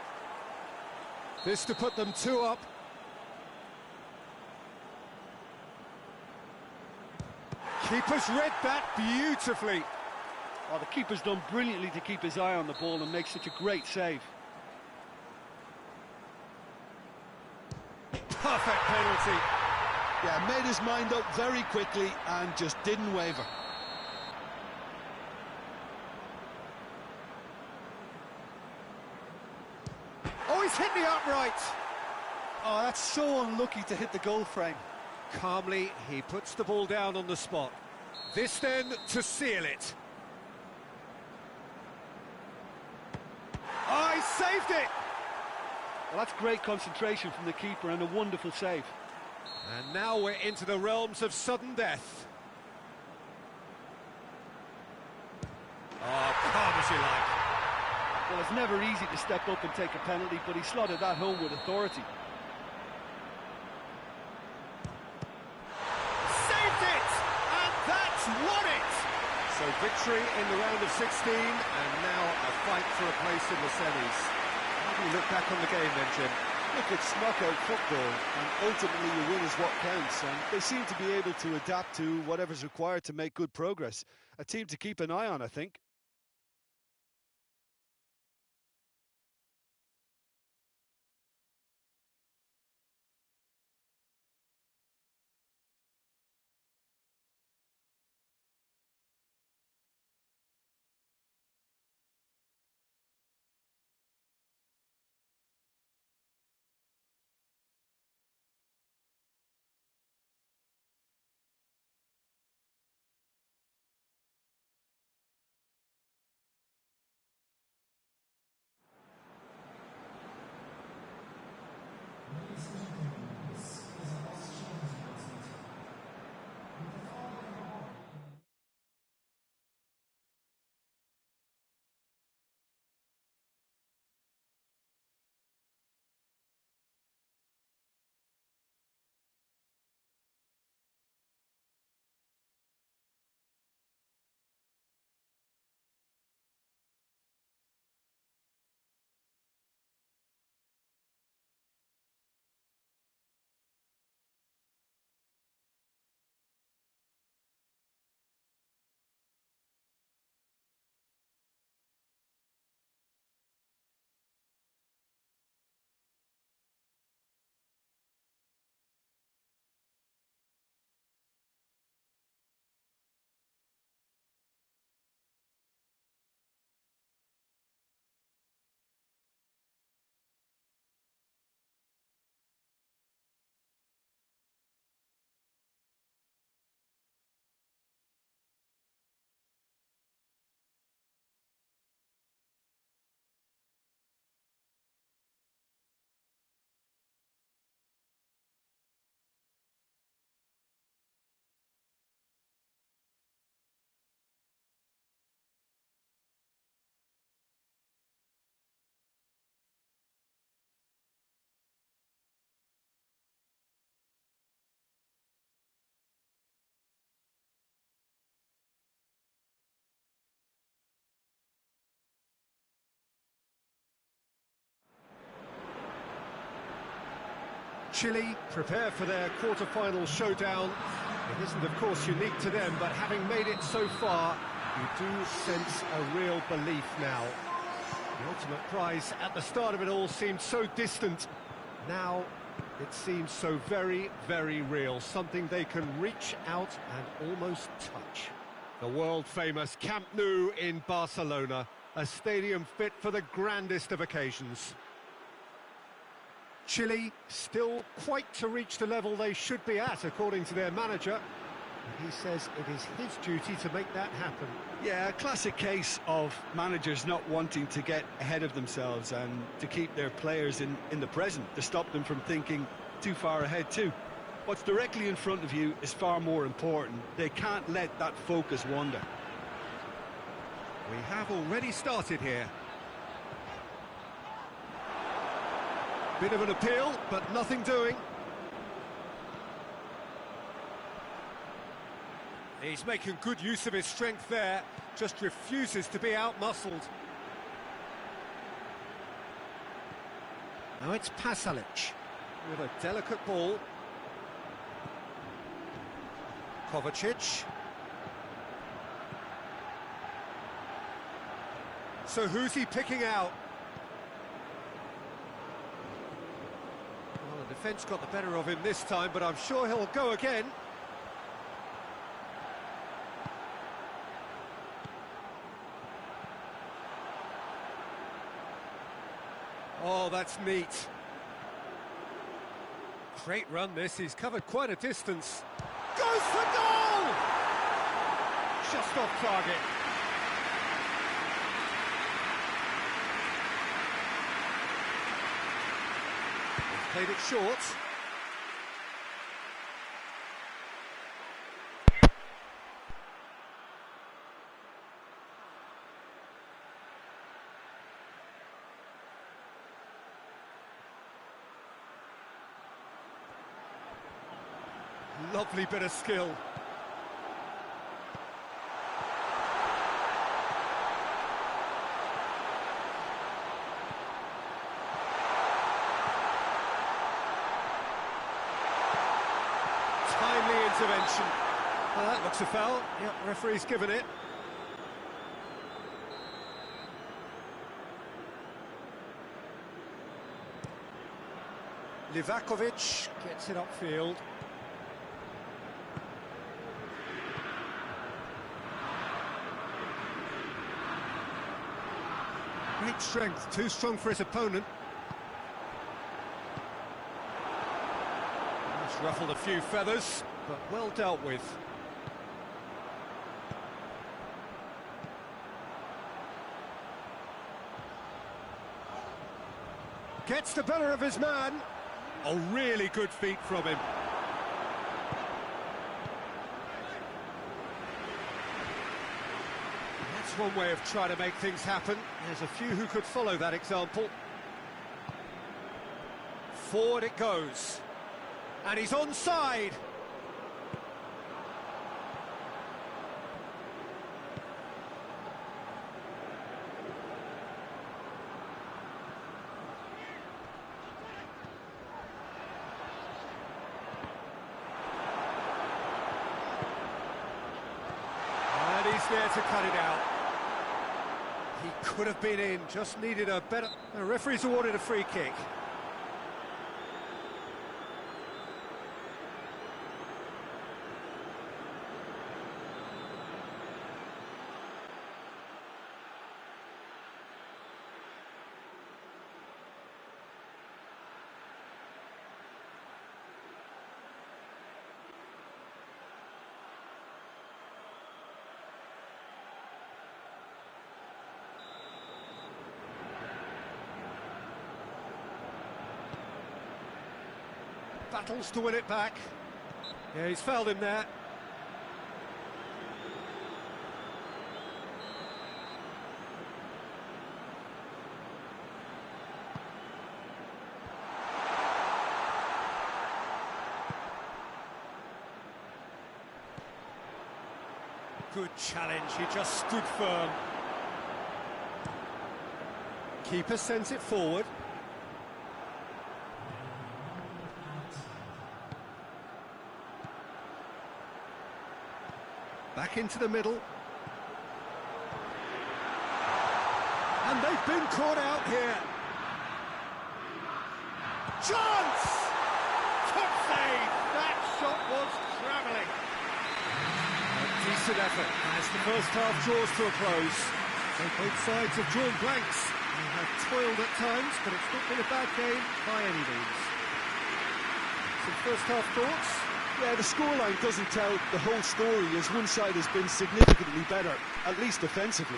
This to put them 2 up. Keeper's read that beautifully. Oh, the keeper's done brilliantly to keep his eye on the ball and make such a great save. Perfect penalty. Yeah, made his mind up very quickly and just didn't waver. Oh, he's hit the upright. Oh, that's so unlucky to hit the goal frame. Calmly, he puts the ball down on the spot. This then to seal it. Oh, he saved it! Well, that's great concentration from the keeper and a wonderful save. And now we're into the realms of sudden death. Oh, calm as you like. Well, it's never easy to step up and take a penalty, but he slotted that home with authority. Saved it! And that's won it! So victory in the round of 16, and now a fight for a place in the semis. How do you look back on the game then, Jim? Look, it's knockout football, and ultimately your win is what counts, and they seem to be able to adapt to whatever's required to make good progress. A team to keep an eye on, I think. Chile prepare for their quarter-final showdown. It isn't, of course, unique to them, but having made it so far, you do sense a real belief now. The ultimate prize at the start of it all seemed so distant. Now it seems so very, very real, something they can reach out and almost touch. The world-famous Camp Nou in Barcelona, a stadium fit for the grandest of occasions. Chile still quite to reach the level they should be at, according to their manager. He says it is his duty to make that happen. Yeah, a classic case of managers not wanting to get ahead of themselves and to keep their players in the present, to stop them from thinking too far ahead too. What's directly in front of you is far more important. They can't let that focus wander. We have already started here. Bit of an appeal, but nothing doing. He's making good use of his strength there, just refuses to be out-muscled. Now it's Pasalic with a delicate ball. Kovacic. So who's he picking out? Well, the defence got the better of him this time, but I'm sure he'll go again. Oh, that's neat. Great run this, he's covered quite a distance. Goes for goal! Just off target. He's played it short. Lovely bit of skill. Timely intervention. Well, that looks a foul. Yep, referee's given it. Livakovic gets it upfield. Great strength, too strong for his opponent. He's ruffled a few feathers, but well dealt with. Gets the better of his man. A really good feat from him. That's one way of trying to make things happen. There's a few who could follow that example. Forward it goes. And he's onside. And he's there to cut it out. He could have been in, just needed a better... The referee's awarded a free kick. Battles to win it back. Yeah, he's fouled him there. Good challenge, he just stood firm. Keeper sends it forward. back into the middle. And they've been caught out here. Chance! Top save! That shot was travelling. A decent effort as the first half draws to a close. So both sides have drawn blanks. They have toiled at times, but it's not been a bad game by any means. Some first half thoughts? Yeah, the scoreline doesn't tell the whole story, as one side has been significantly better, at least defensively.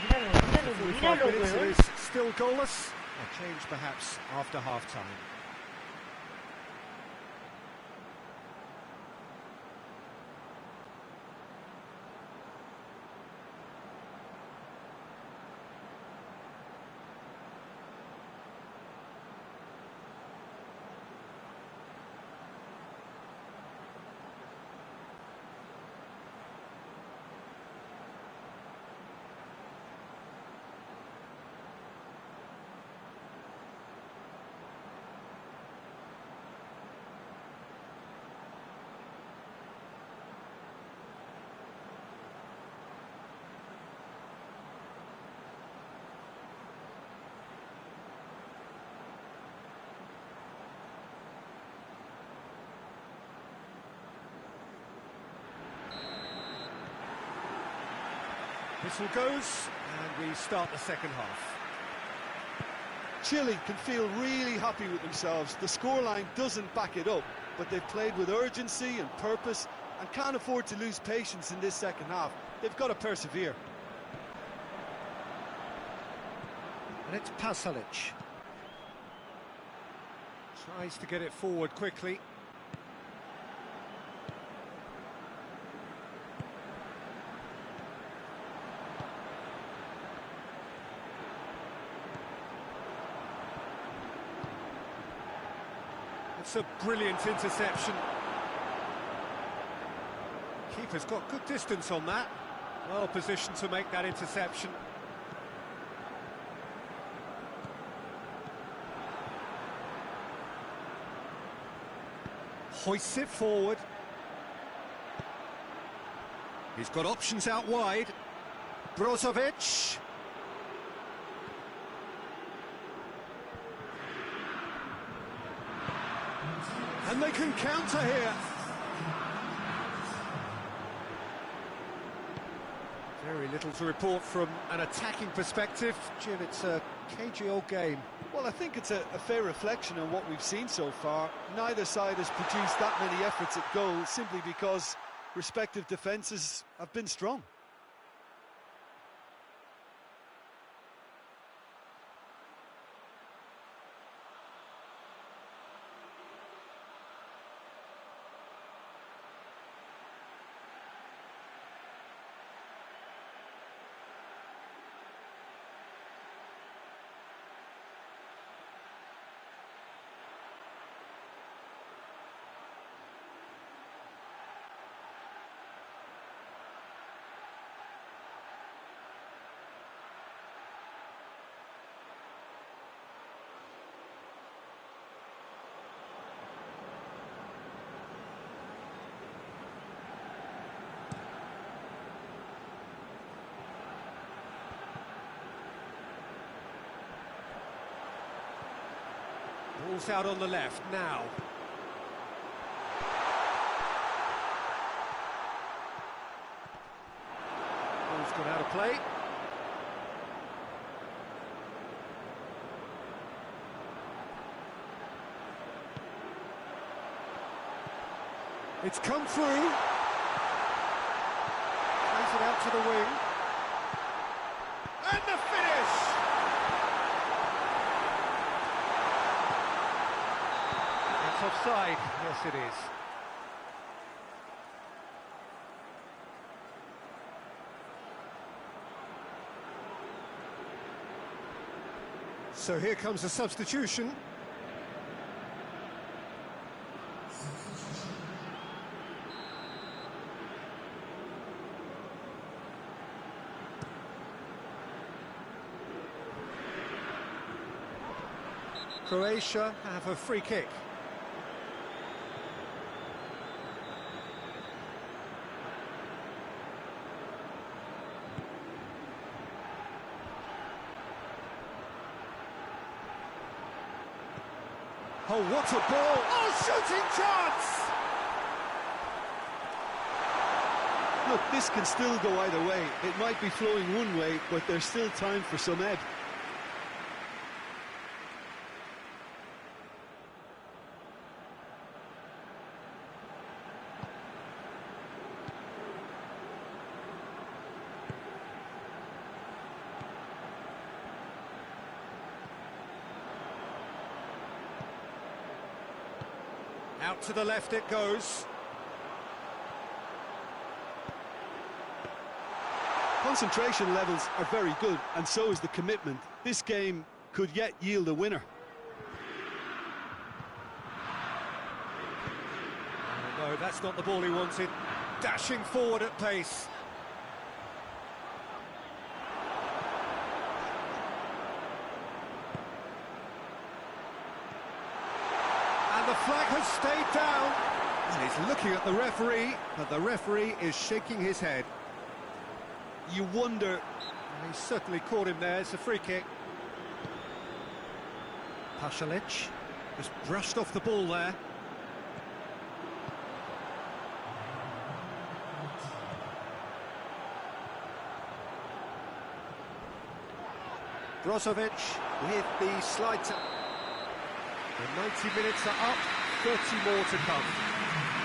Míralo, 45 míralo, minutes weón. it is still goalless. A change perhaps after half-time. Whistle goes, and we start the second half. Chile can feel really happy with themselves. The scoreline doesn't back it up, but they've played with urgency and purpose and can't afford to lose patience in this second half. They've got to persevere. And it's Pasalic. Tries to get it forward quickly. It's a brilliant interception. Keeper's got good distance on that. Well positioned to make that interception. Hoists it forward. He's got options out wide. Brozovic. And they can counter here. Very little to report from an attacking perspective. Jim, it's a cagey old game. Well, I think it's a fair reflection on what we've seen so far. Neither side has produced that many efforts at goal simply because respective defences have been strong. Ball's out on the left now. Ball's gone out of play. It's come through. Plays it out to the wing. And the finish! It's offside. Yes, it is. So here comes a substitution. Croatia have a free kick. Oh, what a ball! Oh, shooting chance! Look, this can still go either way. It might be flowing one way, but there's still time for some ebb. Out to the left it goes. Concentration levels are very good, and so is the commitment. This game could yet yield a winner. Oh, no, that's not the ball he wanted. Dashing forward at pace. And the flag has stayed down. And he's looking at the referee, but the referee is shaking his head. You wonder... He certainly caught him there. It's a free kick. Pasalic just brushed off the ball there. Brozovic with the slide to... The 90 minutes are up, 30 more to come.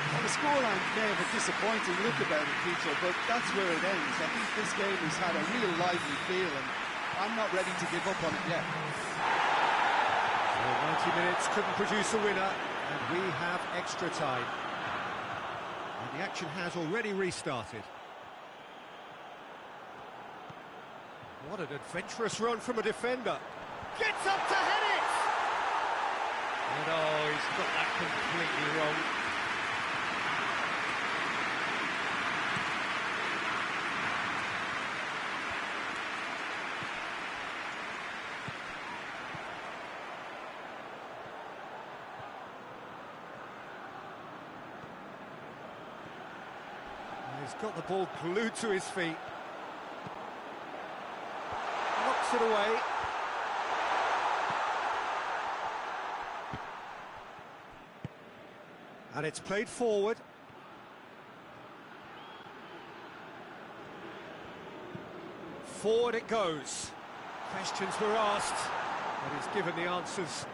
Well, the scoreline may have a disappointing look about it, Peter, but that's where it ends. I think this game has had a real lively feel, and I'm not ready to give up on it yet. So 90 minutes couldn't produce a winner, and we have extra time. And the action has already restarted. What an adventurous run from a defender. Gets up to head it! And oh, he's got that completely wrong. He's got the ball glued to his feet. Knocks it away. And it's played forward. Forward it goes. Questions were asked, but he's given the answers.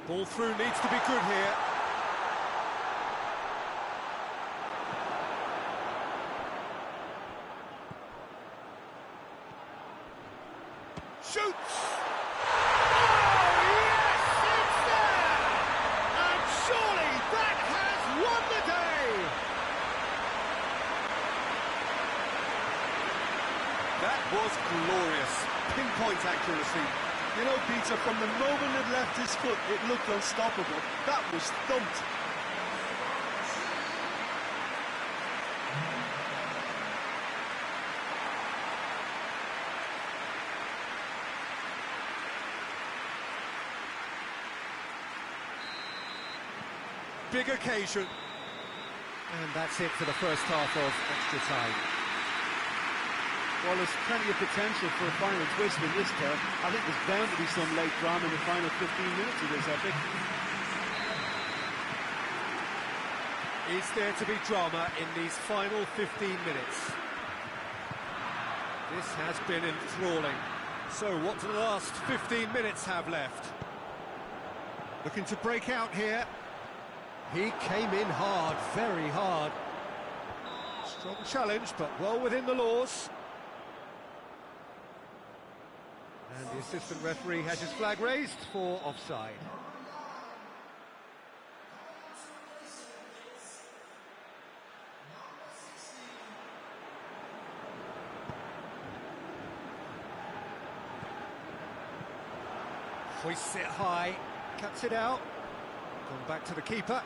Ball through needs to be good here. Shoots! Oh, yes, it's there! And surely that has won the day! That was glorious. Pinpoint accuracy. You know, Peter, from the moment it left his foot, it looked unstoppable. That was thumped. Big occasion. And that's it for the first half of extra time. Well, there's plenty of potential for a final twist in this turn. I think there's bound to be some late drama in the final 15 minutes of this epic. Is there to be drama in these final 15 minutes? This has been enthralling. So what do the last 15 minutes have left? Looking to break out here. He came in hard, very hard. Strong challenge, but well within the laws. And the assistant referee has his flag raised for offside. Hoists it high, cuts it out. Gone back to the keeper.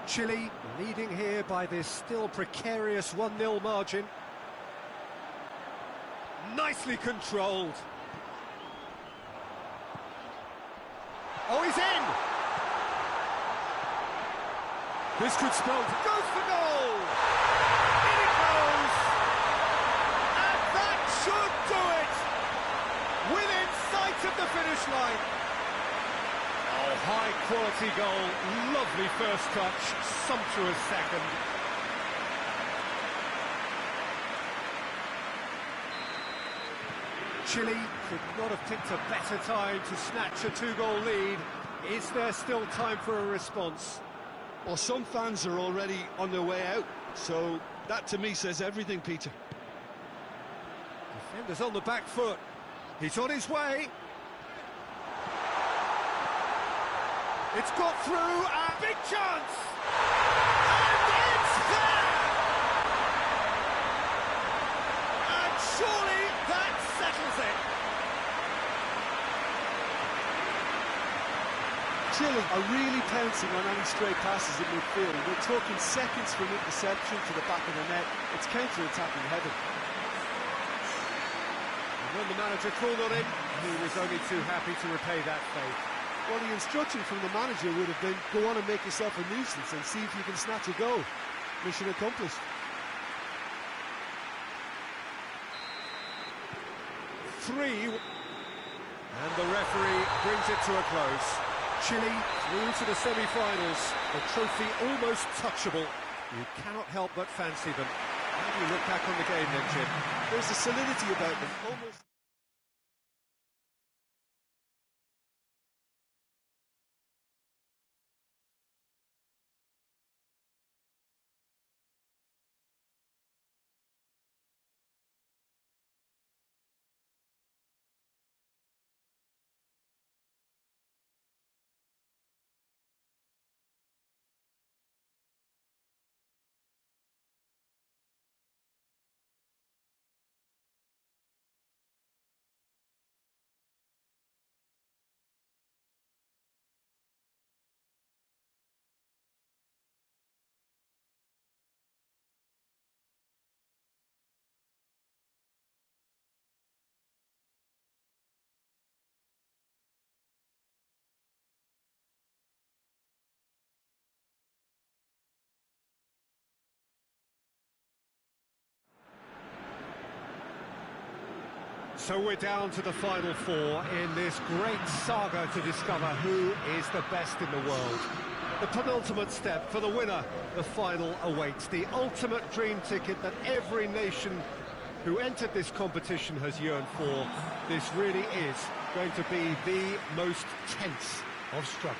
Chile leading here by this still precarious 1-0 margin. Nicely controlled. Oh, he's in! This could spell... Goes for goal! In it goes! And that should do it! Within sight of the finish line. Oh, high-quality goal. Lovely first touch. Sumptuous second. Chile could not have picked a better time to snatch a two-goal lead. Is there still time for a response? Well, some fans are already on their way out, so that to me says everything, Peter. Defender's on the back foot. He's on his way. It's got through, a big chance! And it's there! And surely that settles it. Chile are really pouncing on any stray passes in midfield. We're talking seconds from interception to the back of the net. It's counter-attacking heaven. And when the manager called on him, he was only too happy to repay that faith. Well, the instruction from the manager would have been, go on and make yourself a nuisance and see if you can snatch a goal. Mission accomplished. Three, and the referee brings it to a close. Chile through to the semi-finals, the trophy almost touchable. You cannot help but fancy them. How do you look back on the game then, Jim? There's a solidity about them, almost... So we're down to the final four in this great saga to discover who is the best in the world. The penultimate step for the winner, the final awaits. The ultimate dream ticket that every nation who entered this competition has yearned for. This really is going to be the most tense of struggles.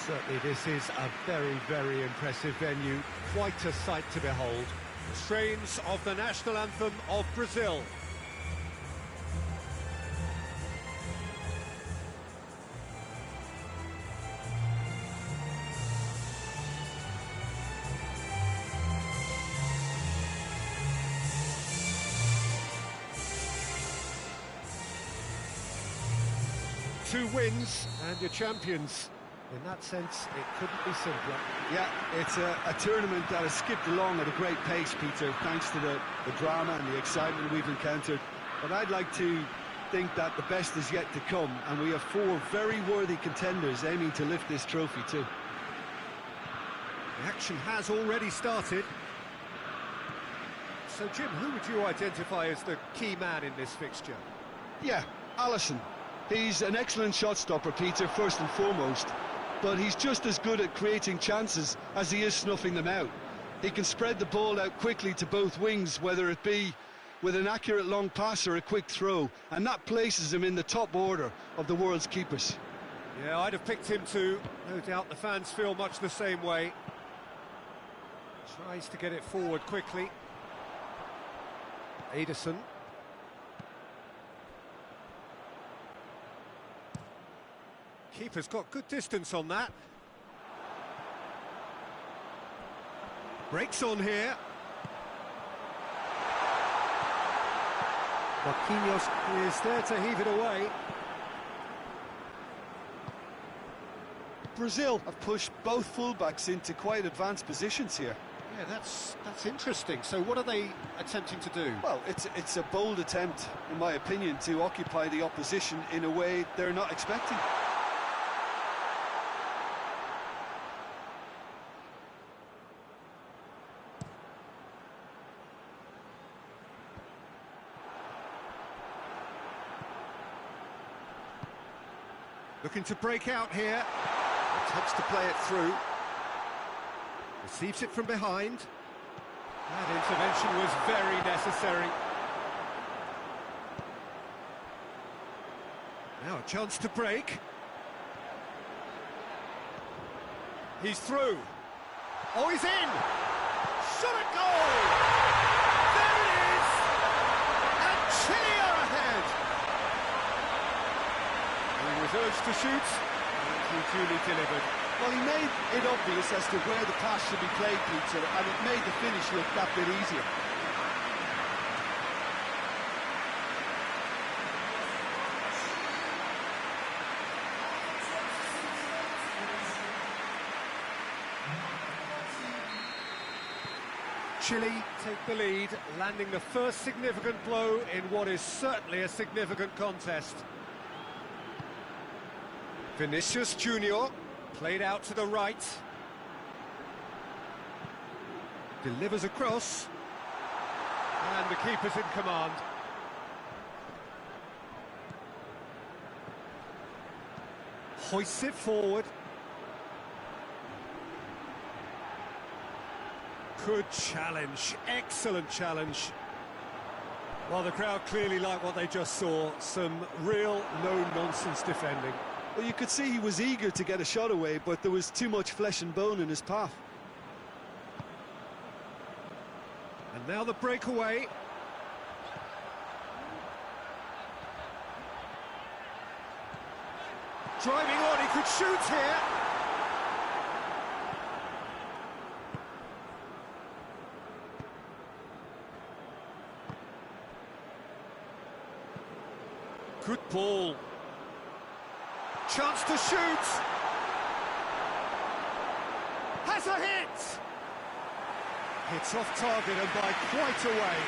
Certainly this is a very, very impressive venue. Quite a sight to behold. The strains of the national anthem of Brazil. Two wins and you're champions. In that sense, it couldn't be simpler. Yeah, it's a tournament that has skipped along at a great pace, Peter, thanks to the drama and the excitement we've encountered. But I'd like to think that the best is yet to come, and we have four very worthy contenders aiming to lift this trophy too. The action has already started. So, Jim, who would you identify as the key man in this fixture? Yeah, Alisson. He's an excellent shot stopper, Peter, first and foremost. But he's just as good at creating chances as he is snuffing them out. He can spread the ball out quickly to both wings, whether it be with an accurate long pass or a quick throw, and that places him in the top order of the world's keepers. Yeah, I'd have picked him too. No doubt the fans feel much the same way. Tries to get it forward quickly. Ederson. Keeper's got good distance on that. Breaks on here. Marquinhos is there to heave it away. Brazil have pushed both fullbacks into quite advanced positions here. Yeah, that's interesting. So what are they attempting to do? Well, it's a bold attempt, in my opinion, to occupy the opposition in a way they're not expecting. Looking to break out here. Attempts to play it through. Receives it from behind. That intervention was very necessary. Now a chance to break. He's through. Oh, he's in! Shot at goal! There it is! And Chile are ahead! He was urged to shoot, and he duly delivered. Well, he made it obvious as to where the pass should be played, Peter, and it made the finish look that bit easier. Chile take the lead, landing the first significant blow in what is certainly a significant contest. Vinicius Junior, played out to the right. Delivers across. And the keeper's in command. Hoists it forward. Good challenge, excellent challenge. Well, the crowd clearly like what they just saw, some real no-nonsense defending. Well, you could see he was eager to get a shot away, but there was too much flesh and bone in his path. And now the breakaway. Driving on, he could shoot here. Good ball. Chance to shoot. Has a hit. Hits off target and by quite a way.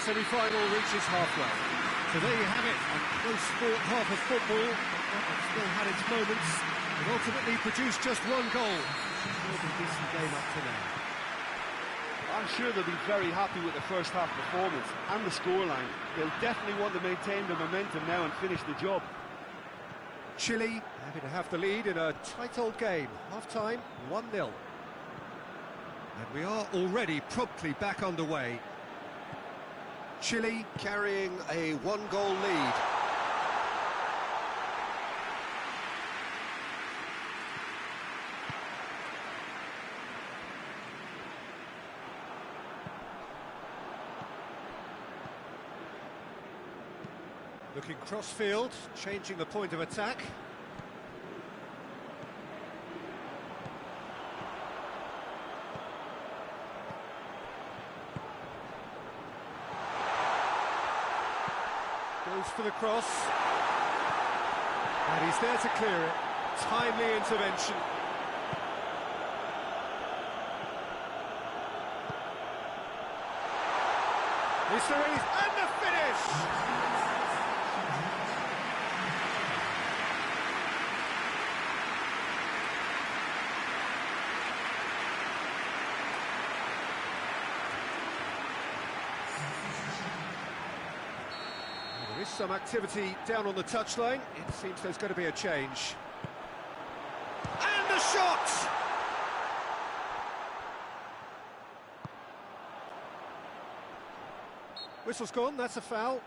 Semi-final reaches halfway. So there you have it, a close fought half of football. It still had its moments. It ultimately produced just one goal. Still a decent game up to now. I'm sure they'll be very happy with the first half performance and the scoreline. They'll definitely want to maintain the momentum now and finish the job. Chile happy to have the lead in a tight old game. Half-time, 1-0. And we are already promptly back underway. Chile carrying a one-goal lead. Looking cross-field, changing the point of attack. Goes for the cross. And he's there to clear it. Timely intervention. Is there any... And the finish! There is some activity down on the touchline. It seems there's going to be a change. And the shot! Whistle's gone, that's a foul.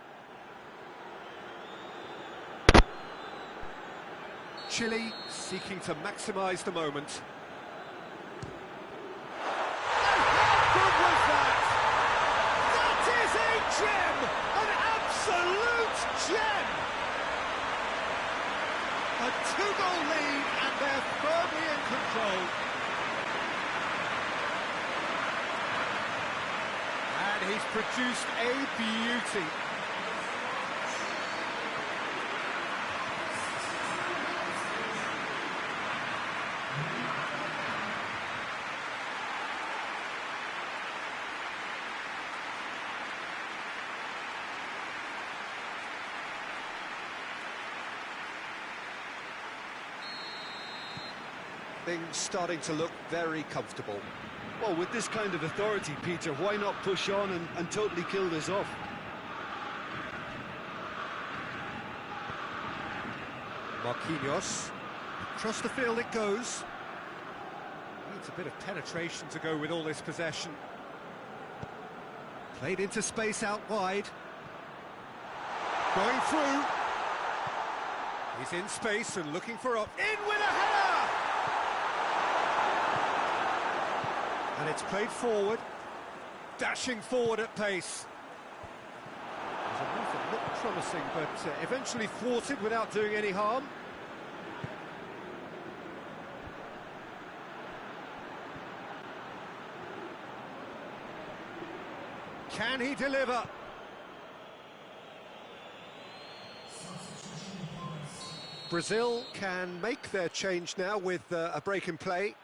Chile seeking to maximise the moment. How good was that? That is a gem! An absolute gem! A two-goal lead and they're firmly in control. And he's produced a beauty. Things starting to look very comfortable. Well, with this kind of authority, Peter, why not push on and totally kill this off? Marquinhos. Across the field it goes. Needs a bit of penetration to go with all this possession. Played into space out wide. Going through. He's in space and looking for up. In with a header! And it's played forward, dashing forward at pace. There's a move that looked promising, but eventually thwarted without doing any harm. Can he deliver? Brazil can make their change now with a break in play.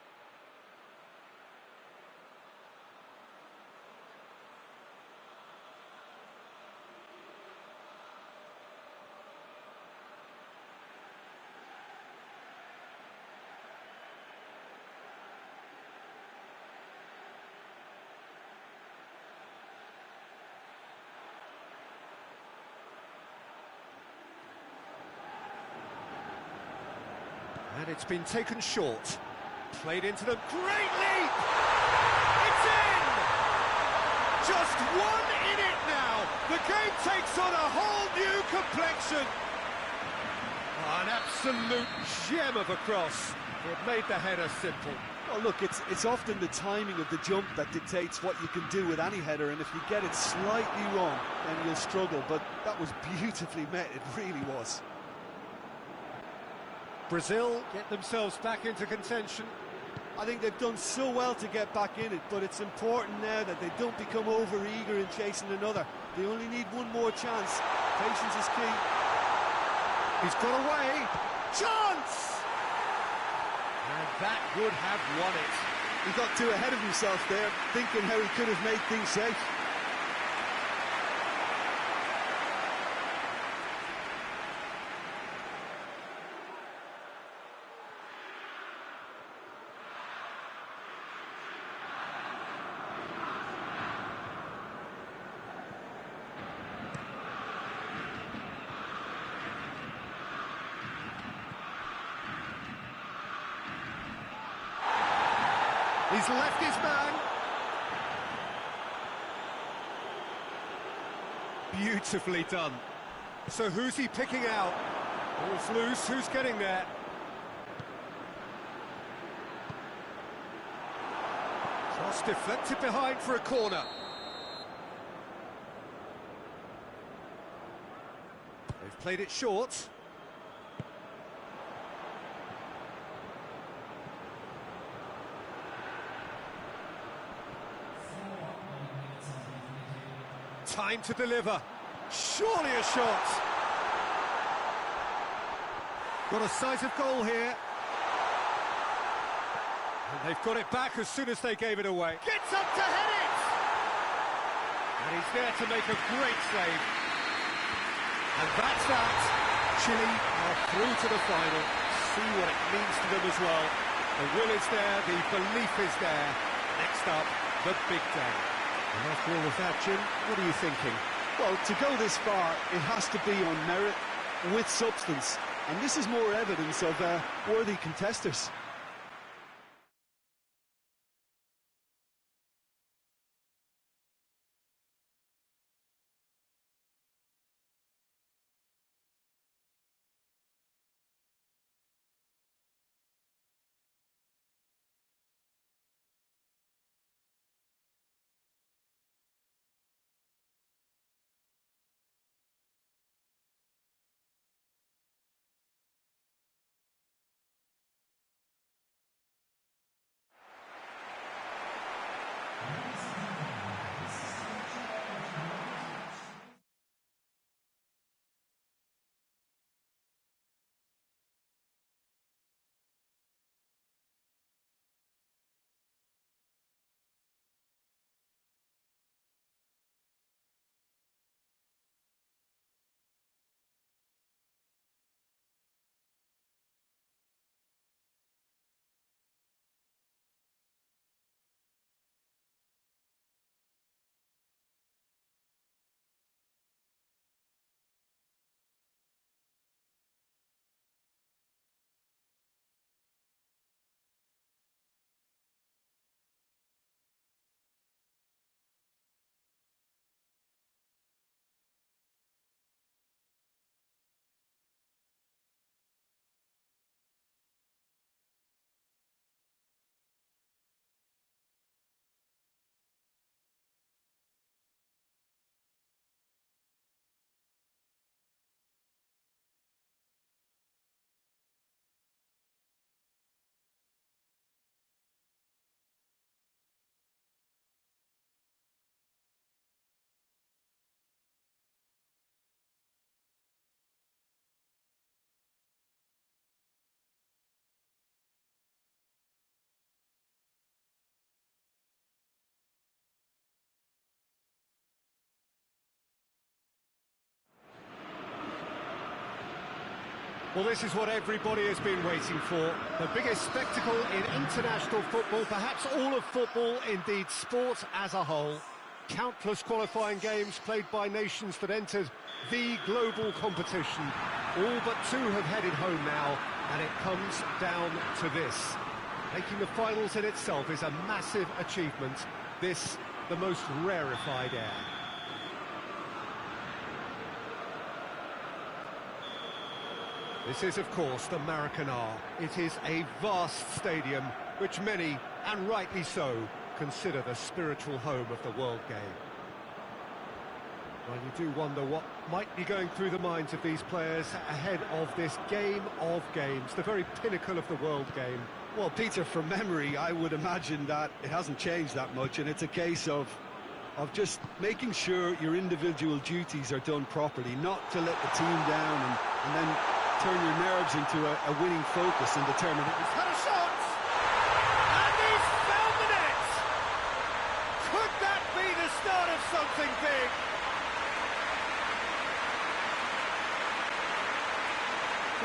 And it's been taken short. Played into them. Great leap! It's in! Just one in it now. The game takes on a whole new complexion. Oh, an absolute gem of a cross. It made the header simple. Well, look, it's often the timing of the jump that dictates what you can do with any header, and if you get it slightly wrong, then you'll struggle. But that was beautifully met, it really was. Brazil get themselves back into contention. I think they've done so well to get back in it, but it's important now that they don't become over-eager in chasing another. They only need one more chance. Patience is key. He's got away. Chance! And that would have won it. He got too ahead of himself there, thinking how he could have made things safe. He's left his man. Beautifully done. So who's he picking out? Ball's loose, who's getting there? Cross deflected behind for a corner. They've played it short. Time to deliver. Surely a shot. Got a sight of goal here. And they've got it back as soon as they gave it away. Gets up to head it! And he's there to make a great save. And that's that. Chile are through to the final. See what it means to them as well. The will is there, the belief is there. Next up, the big day. And after all of that, Jim, what are you thinking? Well, to go this far, it has to be on merit, with substance. And this is more evidence of worthy contesters. Well, this is what everybody has been waiting for. The biggest spectacle in international football, perhaps all of football, indeed sport as a whole. Countless qualifying games played by nations that entered the global competition. All but two have headed home now, and it comes down to this. Making the finals in itself is a massive achievement. This, the most rarefied air. This is, of course, the Maracanã. It is a vast stadium, which many, and rightly so, consider the spiritual home of the world game. Well, you do wonder what might be going through the minds of these players ahead of this game of games, the very pinnacle of the world game. Well, Peter, from memory, I would imagine that it hasn't changed that much, and it's a case of just making sure your individual duties are done properly, not to let the team down and then turn your nerves into a winning focus and determine it. He's had a shot! And he's found the net! Could that be the start of something big?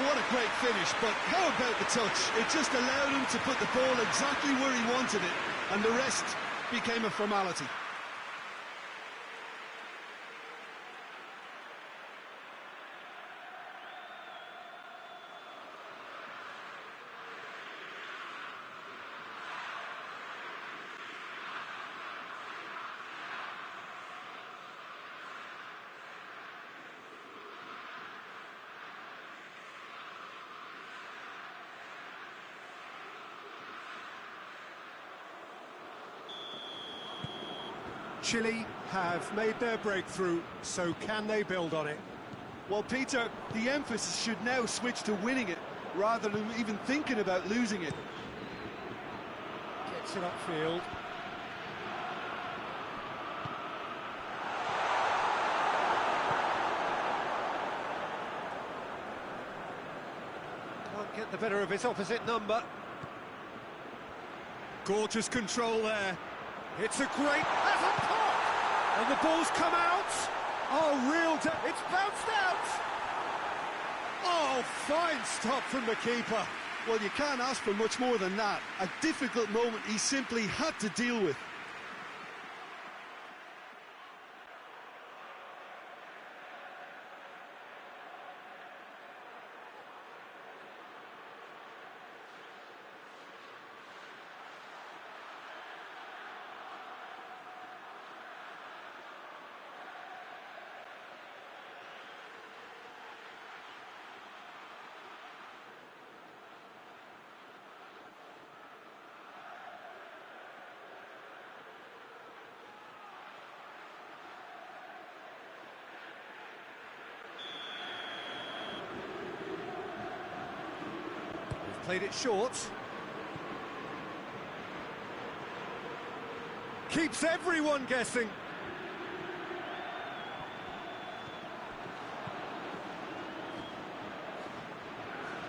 What a great finish, but how about the touch? It just allowed him to put the ball exactly where he wanted it, and the rest became a formality. Chile have made their breakthrough, so can they build on it? Well, Peter, the emphasis should now switch to winning it, rather than even thinking about losing it. Gets it upfield. Can't get the better of his opposite number. Gorgeous control there. It's a great... Has a pop! And the ball's come out. Oh, it's bounced out. Oh, fine stop from the keeper. Well, you can't ask for much more than that. A difficult moment he simply had to deal with. Played it short. Keeps everyone guessing.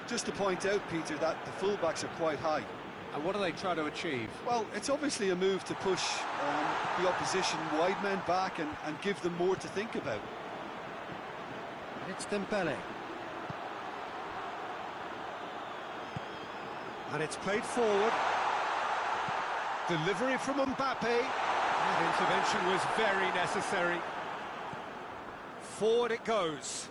Just to point out, Peter, that the fullbacks are quite high. And what do they try to achieve? Well, it's obviously a move to push the opposition wide men back and give them more to think about. It's Dembele. And it's played forward. Delivery from Mbappe. That intervention was very necessary. Forward it goes.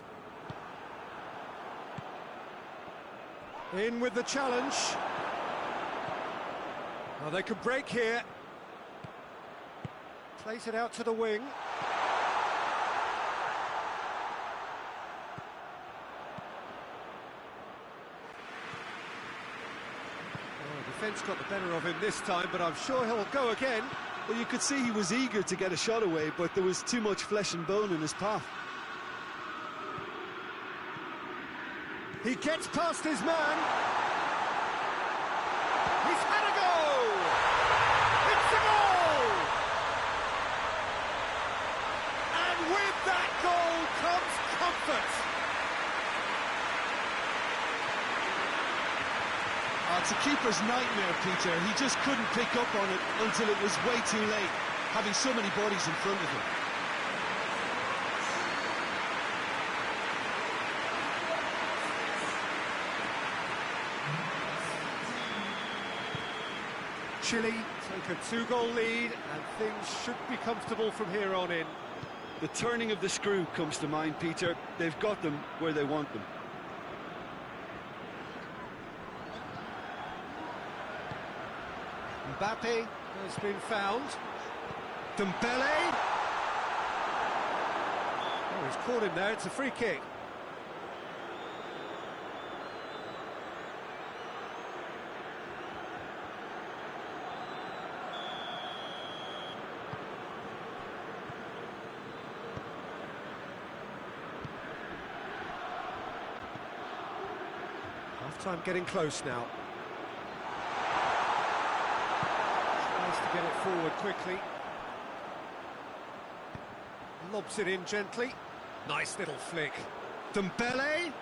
In with the challenge. Well, they could break here. Plays it out to the wing. Defence got the better of him this time, but I'm sure he'll go again. Well, you could see he was eager to get a shot away, but there was too much flesh and bone in his path. He gets past his man. He's had a go! It's a goal! And with that goal comes comfort. It's a keeper's nightmare, Peter. He just couldn't pick up on it until it was way too late, having so many bodies in front of him. Chile take a 2-goal lead, and things should be comfortable from here on in. The turning of the screw comes to mind, Peter. They've got them where they want them. Mbappe has been found. Dembele. Oh, he's caught him there. It's a free kick. Half-time getting close now. Tries to get it forward quickly. Lobs it in gently. Nice little flick. Dembele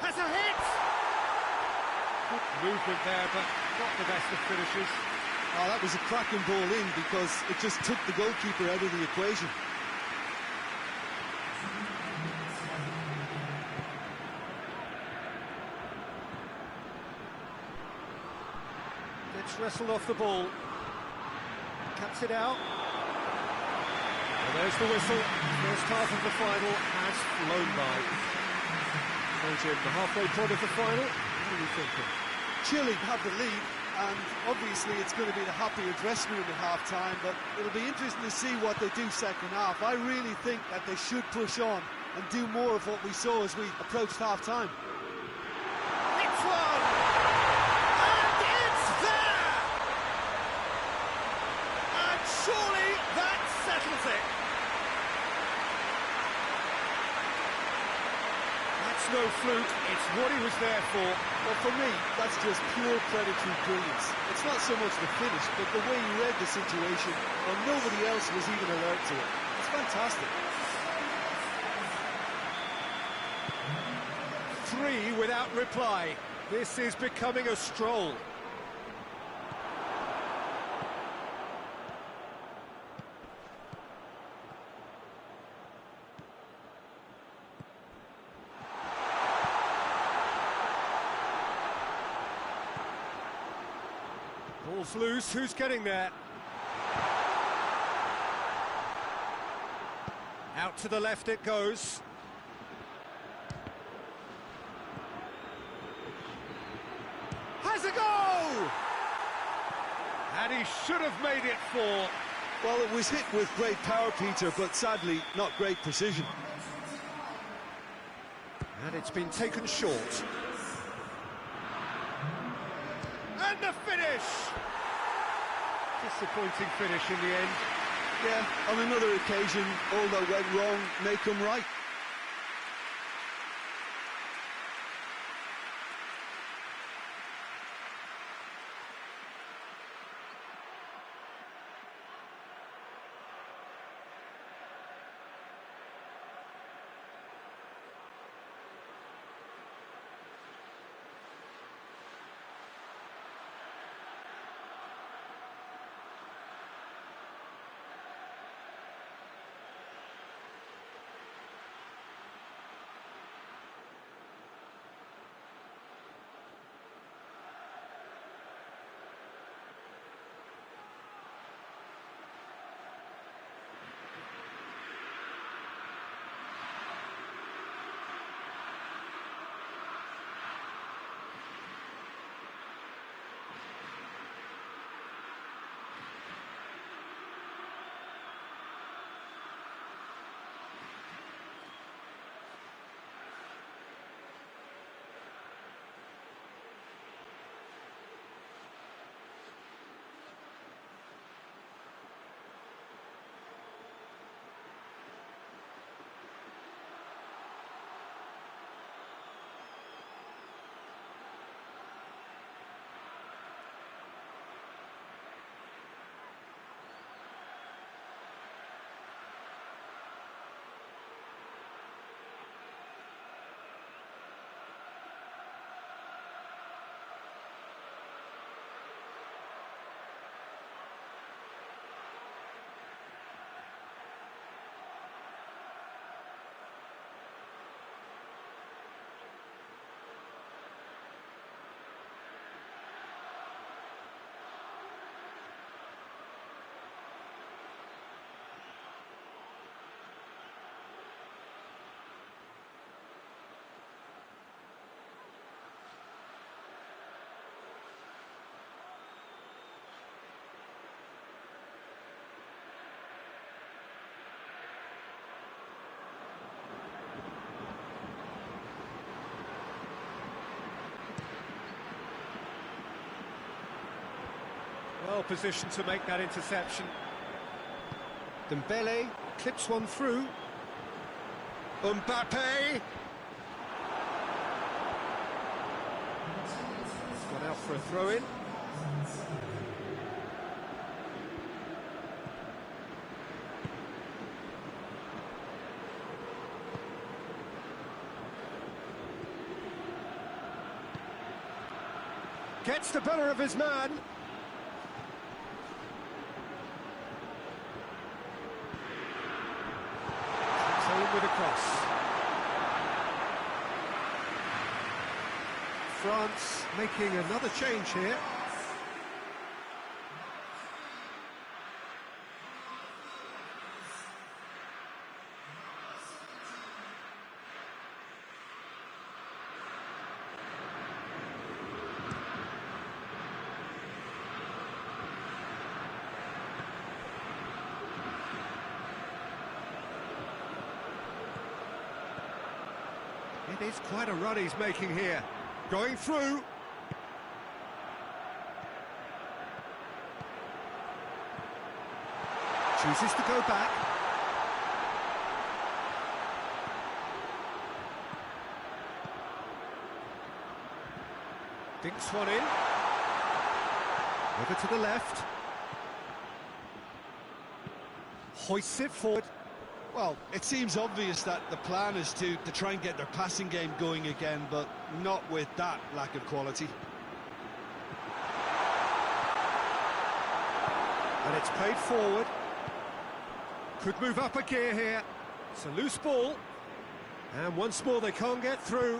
has a hit! Good movement there, but not the best of finishes. Oh, that was a cracking ball in because it just took the goalkeeper out of the equation. Gets wrestled off the ball. Cuts it out. And there's the whistle. First half of the final has flown by. So Jim, the halfway point of the final, what are you thinking? Chile have the lead, and obviously it's going to be the happier dressing room at half-time, but it'll be interesting to see what they do second half. I really think that they should push on and do more of what we saw as we approached half-time. It's one! And it's there! And surely that settles it. That's no fluke, it's what he was there for. Well, for me, that's just pure predatory brilliance. It's not so much the finish, but the way he read the situation when nobody else was even alert to it. It's fantastic. 3 without reply. This is becoming a stroll. Ball's loose, who's getting there? Out to the left it goes. Has a go! And he should have made it 4. Well, it was hit with great power, Peter, but sadly, not great precision. And it's been taken short. And the finish! Disappointing finish in the end. Yeah, on another occasion, all that went wrong may come right. position to make that interception. Dembele clips one through. Mbappe! Got out for a throw-in. Gets the better of his man. Home with a cross. France making another change here. It is quite a run he's making here. Going through. Chooses to go back. Dinks one in. Over to the left. Hoists it forward. Well, it seems obvious that the plan is to try and get their passing game going again, but not with that lack of quality. And it's played forward. Could move up a gear here. It's a loose ball. And once more they can't get through.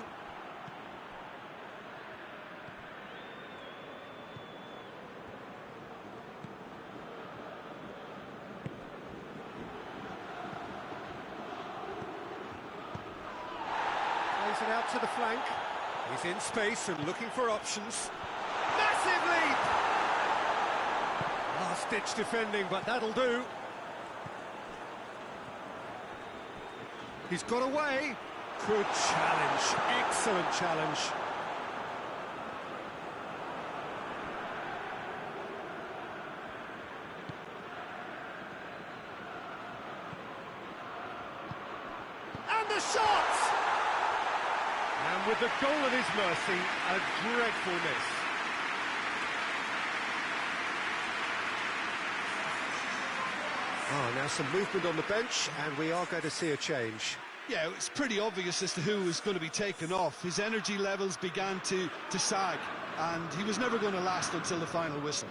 It out to the flank. He's in space and looking for options. Massive leap! Last-ditch defending, but that'll do. He's got away. Good challenge. Excellent challenge. And the shot! And with the goal at his mercy, a dreadful miss. Oh, now some movement on the bench, and we are going to see a change. Yeah, it's pretty obvious as to who was going to be taken off. His energy levels began to sag, and he was never going to last until the final whistle.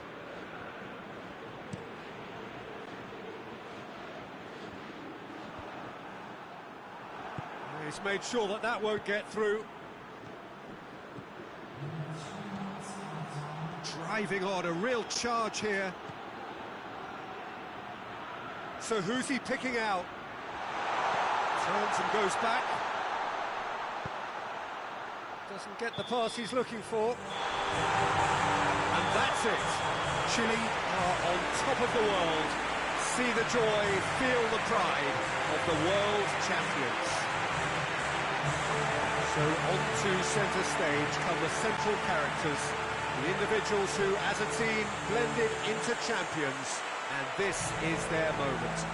He's made sure that that won't get through. Driving on, a real charge here. So who's he picking out? Turns and goes back. Doesn't get the pass he's looking for. And that's it. Chile are on top of the world. See the joy, feel the pride of the world champions. So onto centre stage come the central characters, the individuals who, as a team, blended into champions, and this is their moment.